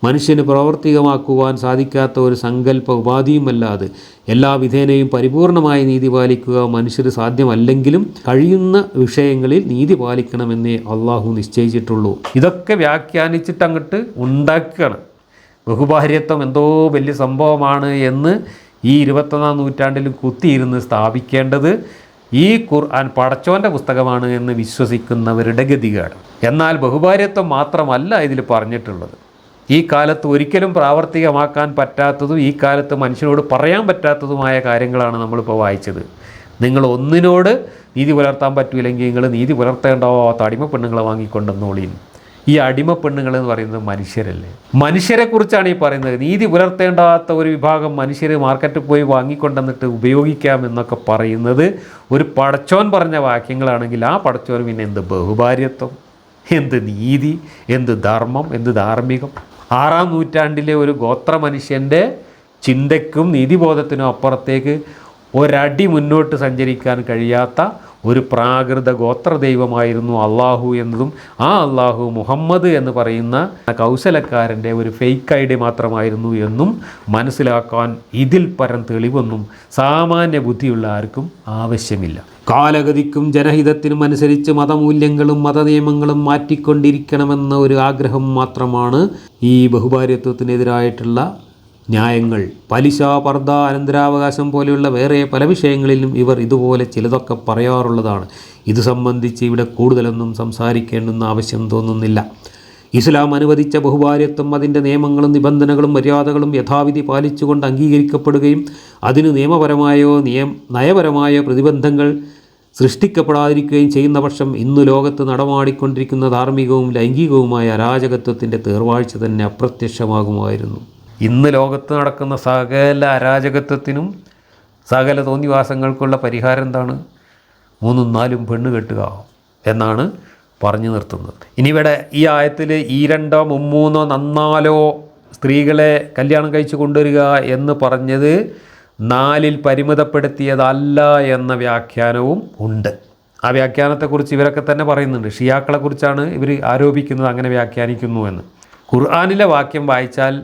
മനുഷ്യന് പ്രവർത്തികമാക്കുവാൻ സാധിക്കാത്ത ഒരു സങ്കല്പ ഉപാധിയുമല്ല അത്. എല്ലാ വിധേനയും പരിപൂർണമായി നീതി പാലിക്കുക മനുഷ്യന് സാധ്യമല്ലെങ്കിലും കഴിയുന്ന വിഷയങ്ങളിൽ നീതി പാലിക്കണമെന്നേ അള്ളാഹു നിശ്ചയിച്ചിട്ടുള്ളൂ. ഇതൊക്കെ വ്യാഖ്യാനിച്ചിട്ട് അങ്ങോട്ട് ഉണ്ടാക്കുകയാണ്. ബഹുഭാര്യത്വം എന്തോ വലിയ സംഭവമാണ് എന്ന് ഈ 21-ാം നൂറ്റാണ്ടിലും കുത്തിയിരുന്ന് സ്ഥാപിക്കേണ്ടത് ഈ ഖുർആൻ പടച്ചോൻ്റെ പുസ്തകമാണ് എന്ന് വിശ്വസിക്കുന്നവരുടെ ഗതികേട്. എന്നാൽ ബഹുഭാര്യത്വം മാത്രമല്ല ഇതിൽ പറഞ്ഞിട്ടുള്ളത്. ഈ കാലത്ത് ഒരിക്കലും പ്രാവർത്തികമാക്കാൻ പറ്റാത്തതും ഈ കാലത്ത് മനുഷ്യനോട് പറയാൻ പറ്റാത്തതുമായ കാര്യങ്ങളാണ് നമ്മളിപ്പോൾ വായിച്ചത്. നിങ്ങൾ ഒന്നിനോട് നീതി പുലർത്താൻ പറ്റൂലെങ്കിൽ നിങ്ങൾ നീതി പുലർത്തേണ്ടാവാത്ത അടിമ പെണ്ണുങ്ങളെ വാങ്ങിക്കൊണ്ടെന്നോളീൻ. ഈ അടിമ പെണ്ണുങ്ങൾ എന്ന് പറയുന്നത് മനുഷ്യരല്ലേ? മനുഷ്യരെക്കുറിച്ചാണ് ഈ പറയുന്നത്. നീതി പുലർത്തേണ്ടാത്ത ഒരു വിഭാഗം മനുഷ്യർ മാർക്കറ്റിൽ പോയി വാങ്ങിക്കൊണ്ടെന്നിട്ട് ഉപയോഗിക്കാമെന്നൊക്കെ പറയുന്നത് ഒരു പടച്ചോൻ പറഞ്ഞ വാക്യങ്ങളാണെങ്കിൽ ആ പടച്ചോൻ പിന്നെ എന്ത് ബഹുഭാര്യത്വം, എന്ത് നീതി, എന്ത് ധർമ്മം, എന്ത് ധാർമ്മികം. 6-ാം നൂറ്റാണ്ടിലെ ഒരു ഗോത്ര മനുഷ്യൻ്റെ ചിന്തയ്ക്കും നീതിബോധത്തിനും അപ്പുറത്തേക്ക് ഒരടി മുന്നോട്ട് സഞ്ചരിക്കാൻ കഴിയാത്ത ഒരു പ്രാകൃത ഗോത്രദൈവമായിരുന്നു അള്ളാഹു എന്നതും ആ അള്ളാഹു മുഹമ്മദ് എന്ന് പറയുന്ന കൗശലക്കാരൻ്റെ ഒരു ഫേക്ക് ഐഡി മാത്രമായിരുന്നു എന്നും മനസ്സിലാക്കാൻ ഇതിൽ പരം തെളിവൊന്നും സാമാന്യ ബുദ്ധിയുള്ള ആർക്കും ആവശ്യമില്ല. കാലഗതിക്കും ജനഹിതത്തിനും അനുസരിച്ച് മതമൂല്യങ്ങളും മതനിയമങ്ങളും മാറ്റിക്കൊണ്ടിരിക്കണമെന്ന ഒരു ആഗ്രഹം മാത്രമാണ് ഈ ബഹുഭാര്യത്വത്തിനെതിരായിട്ടുള്ള ന്യായങ്ങൾ. പലിശ, പർദ്ദ, അനന്തരാവകാശം പോലെയുള്ള വേറെ പല വിഷയങ്ങളിലും ഇവർ ഇതുപോലെ ചിലതൊക്കെ പറയാറുള്ളതാണ്. ഇത് സംബന്ധിച്ച് ഇവിടെ കൂടുതലൊന്നും സംസാരിക്കേണ്ടുന്ന ആവശ്യം തോന്നുന്നില്ല. ഇസ്ലാം അനുവദിച്ച ബഹുഭാര്യത്വം അതിൻ്റെ നിയമങ്ങളും നിബന്ധനകളും മര്യാദകളും യഥാവിധി പാലിച്ചുകൊണ്ട് അംഗീകരിക്കപ്പെടുകയും അതിന് നിയമപരമായോ നയപരമായോ പ്രതിബന്ധങ്ങൾ സൃഷ്ടിക്കപ്പെടാതിരിക്കുകയും ചെയ്യുന്ന പക്ഷം ഇന്ന് ലോകത്ത് നടമാടിക്കൊണ്ടിരിക്കുന്ന ധാർമ്മികവും ലൈംഗികവുമായ അരാജകത്വത്തിൻ്റെ തേർവാഴ്ച തന്നെ അപ്രത്യക്ഷമാകുമായിരുന്നു. ഇന്ന് ലോകത്ത് നടക്കുന്ന സകല അരാജകത്വത്തിനും സകല തോന്നിവാസങ്ങൾക്കുള്ള പരിഹാരം എന്താണ്? 3-4 പെണ്ണ് കെട്ടുക എന്നാണ് പറഞ്ഞു നിർത്തുന്നത്. ഇനി ഇവിടെ ഈ ആയത്തിൽ 2 3 4 സ്ത്രീകളെ കല്യാണം കഴിച്ച് കൊണ്ടുവരിക എന്ന് പറഞ്ഞത് 4 പരിമിതപ്പെടുത്തിയതല്ല എന്ന വ്യാഖ്യാനവും ഉണ്ട്. ആ വ്യാഖ്യാനത്തെക്കുറിച്ച് ഇവരൊക്കെ തന്നെ പറയുന്നുണ്ട്. ഷിയാക്കളെക്കുറിച്ചാണ് ഇവർ ആരോപിക്കുന്നത് അങ്ങനെ വ്യാഖ്യാനിക്കുന്നു എന്ന്. ഖുർആനിലെ വാക്യം വായിച്ചാൽ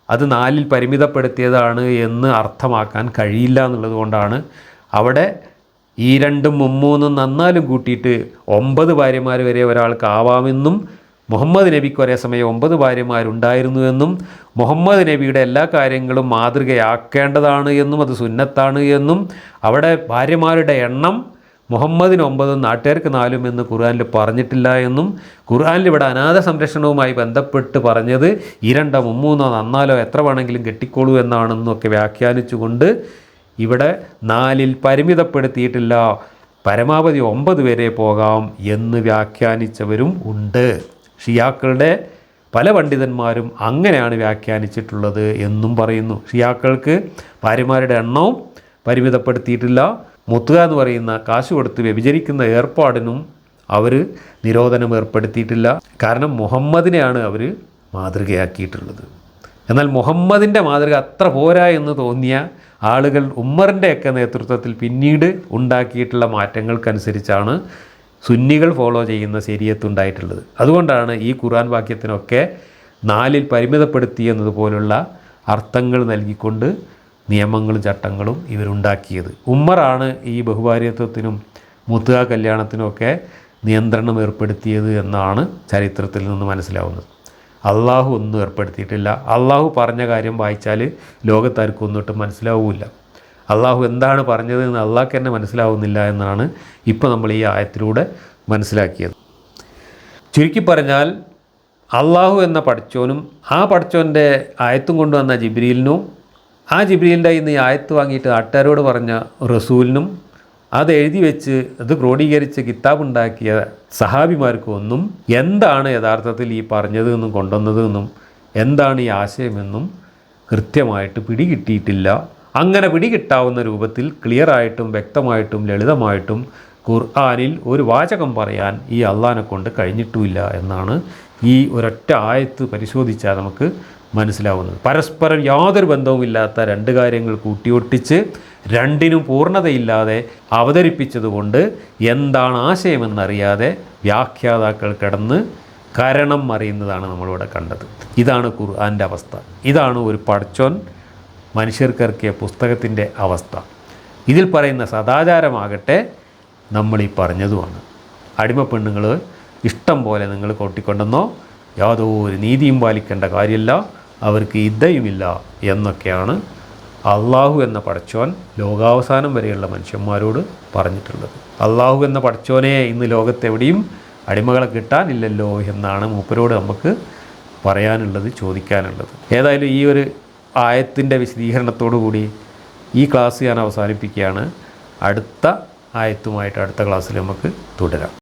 അത് 4 പരിമിതപ്പെടുത്തിയതാണ് എന്ന് അർത്ഥമാക്കാൻ കഴിയില്ല എന്നുള്ളത് കൊണ്ടാണ് അവിടെ ഈ 2 3 4 കൂട്ടിയിട്ട് 9 ഭാര്യമാർ വരെ ഒരാൾക്ക് ആവാമെന്നും മുഹമ്മദ് നബിക്ക് ഒരേ സമയം 9 ഭാര്യമാരുണ്ടായിരുന്നുവെന്നും മുഹമ്മദ് നബിയുടെ എല്ലാ കാര്യങ്ങളും മാതൃകയാക്കേണ്ടതാണ് എന്നും അത് സുന്നത്താണ് എന്നും അവിടെ ഭാര്യമാരുടെ എണ്ണം മുഹമ്മദിന് 9 നാട്ടുകാർക്ക് 4 എന്ന് ഖുർആനിൽ പറഞ്ഞിട്ടില്ല എന്നും ഖുർആനിൽ ഇവിടെ അനാഥ സംരക്ഷണവുമായി ബന്ധപ്പെട്ട് പറഞ്ഞത് 2 3 4 എത്ര വേണമെങ്കിലും കെട്ടിക്കോളൂ എന്നാണെന്നൊക്കെ വ്യാഖ്യാനിച്ചുകൊണ്ട് ഇവിടെ 4 പരിമിതപ്പെടുത്തിയിട്ടില്ല, പരമാവധി 9 വരെ പോകാം എന്ന് വ്യാഖ്യാനിച്ചവരും ഉണ്ട്. ഷിയാക്കളുടെ പല പണ്ഡിതന്മാരും അങ്ങനെയാണ് വ്യാഖ്യാനിച്ചിട്ടുള്ളത് എന്നും പറയുന്നു. ഷിയാക്കൾക്ക് ഭാര്യമാരുടെ എണ്ണവും പരിമിതപ്പെടുത്തിയിട്ടില്ല. മുത്തുക എന്ന് പറയുന്ന കാശ് കൊടുത്ത് വ്യഭിചരിക്കുന്ന ഏർപ്പാടിനും അവർ നിരോധനം ഏർപ്പെടുത്തിയിട്ടില്ല. കാരണം മുഹമ്മദിനെയാണ് അവർ മാതൃകയാക്കിയിട്ടുള്ളത്. എന്നാൽ മുഹമ്മദിൻ്റെ മാതൃക അത്ര പോരാ എന്ന് തോന്നിയ ആളുകൾ ഉമ്മറിൻ്റെയൊക്കെ നേതൃത്വത്തിൽ പിന്നീട് ഉണ്ടാക്കിയിട്ടുള്ള മാറ്റങ്ങൾക്കനുസരിച്ചാണ് സുന്നികൾ ഫോളോ ചെയ്യുന്ന ശരീഅത്തുണ്ടായിട്ടുള്ളത്. അതുകൊണ്ടാണ് ഈ ഖുർആൻ വാക്യത്തിനൊക്കെ 4 പരിമിതപ്പെടുത്തി എന്നതുപോലുള്ള അർത്ഥങ്ങൾ നൽകിക്കൊണ്ട് നിയമങ്ങളും ചട്ടങ്ങളും ഇവരുണ്ടാക്കിയത്. ഉമ്മറാണ് ഈ ബഹുഭാര്യത്വത്തിനും മുത്തുക കല്യാണത്തിനുമൊക്കെ നിയന്ത്രണം ഏർപ്പെടുത്തിയത് എന്നാണ് ചരിത്രത്തിൽ നിന്ന് മനസ്സിലാവുന്നത്. അള്ളാഹു ഒന്നും ഏർപ്പെടുത്തിയിട്ടില്ല. അള്ളാഹു പറഞ്ഞ കാര്യം വായിച്ചാൽ ലോകത്താർക്കും ഒന്നിട്ടും മനസ്സിലാവില്ല. അള്ളാഹു എന്താണ് പറഞ്ഞതെന്ന് അള്ളാഹ്ക്ക് തന്നെ മനസ്സിലാവുന്നില്ല എന്നാണ് ഇപ്പോൾ നമ്മൾ ഈ ആയത്തിലൂടെ മനസ്സിലാക്കിയത്. ചുരുക്കി പറഞ്ഞാൽ അള്ളാഹു എന്ന പടച്ചോനും ആ പടച്ചോൻ്റെ ആയത്തും കൊണ്ടുവന്ന ജിബ്രീലിനും ആ ജിബ്രീലിൻ്റെ ഇന്ന് ഈ ആയത്ത് വാങ്ങിയിട്ട് നാട്ടുകാരോട് പറഞ്ഞ റസൂലിനും അത് എഴുതി വെച്ച് അത് ക്രോഡീകരിച്ച് കിതാബുണ്ടാക്കിയ സഹാബിമാർക്കൊന്നും എന്താണ് യഥാർത്ഥത്തിൽ ഈ പറഞ്ഞതെന്നും കൊണ്ടുവന്നതെന്നും എന്താണ് ഈ ആശയമെന്നും കൃത്യമായിട്ട് പിടികിട്ടിയിട്ടില്ല. അങ്ങനെ പിടികിട്ടാവുന്ന രൂപത്തിൽ ക്ലിയറായിട്ടും വ്യക്തമായിട്ടും ലളിതമായിട്ടും ഖുർആനിൽ ഒരു വാചകം പറയാൻ ഈ അള്ളാഹിനെ കൊണ്ട് കഴിഞ്ഞിട്ടുമില്ല എന്നാണ് ഈ ഒരൊറ്റ ആയത്ത് പരിശോധിച്ചാൽ നമുക്ക് മനസ്സിലാവുന്നത്. പരസ്പരം യാതൊരു ബന്ധവുമില്ലാത്ത 2 കാര്യങ്ങൾ കൂട്ടിയൊട്ടിച്ച് 2നും പൂർണ്ണതയില്ലാതെ അവതരിപ്പിച്ചതുകൊണ്ട് എന്താണ് ആശയമെന്നറിയാതെ വ്യാഖ്യാതാക്കൾ കിടന്ന് കരണം മറിയുന്നതാണ് നമ്മളിവിടെ കണ്ടത്. ഇതാണ് ഖുർആൻ്റെ അവസ്ഥ. ഇതാണ് ഒരു പടച്ചോൻ മനുഷ്യർക്കിറക്കിയ പുസ്തകത്തിൻ്റെ അവസ്ഥ. ഇതിൽ പറയുന്ന സദാചാരമാകട്ടെ നമ്മളീ പറഞ്ഞതുമാണ്. അടിമ പെണ്ണുങ്ങൾ ഇഷ്ടം പോലെ നിങ്ങൾ കൊട്ടിക്കൊണ്ടെന്നോ യാതൊരു നീതിയും പാലിക്കേണ്ട കാര്യമില്ല, അവർക്ക് ഇദ്ദയുമില്ല എന്നൊക്കെയാണ് അള്ളാഹു എന്ന പടച്ചോൻ ലോകാവസാനം വരെയുള്ള മനുഷ്യന്മാരോട് പറഞ്ഞിട്ടുള്ളത്. അള്ളാഹു എന്ന പടച്ചോനെ ഇന്ന് ലോകത്തെവിടെയും അടിമകളെ കിട്ടാനില്ലല്ലോ എന്നാണ് മൂപ്പരോട് നമുക്ക് പറയാനുള്ളത്, ചോദിക്കാനുള്ളത്. ഏതായാലും ഈ ഒരു ആയത്തിൻ്റെ വിശദീകരണത്തോടു കൂടി ഈ ക്ലാസ് ഞാൻ അവസാനിപ്പിക്കുകയാണ്. അടുത്ത ആയത്തുമായിട്ട് അടുത്ത ക്ലാസ്സിൽ നമുക്ക് തുടരാം.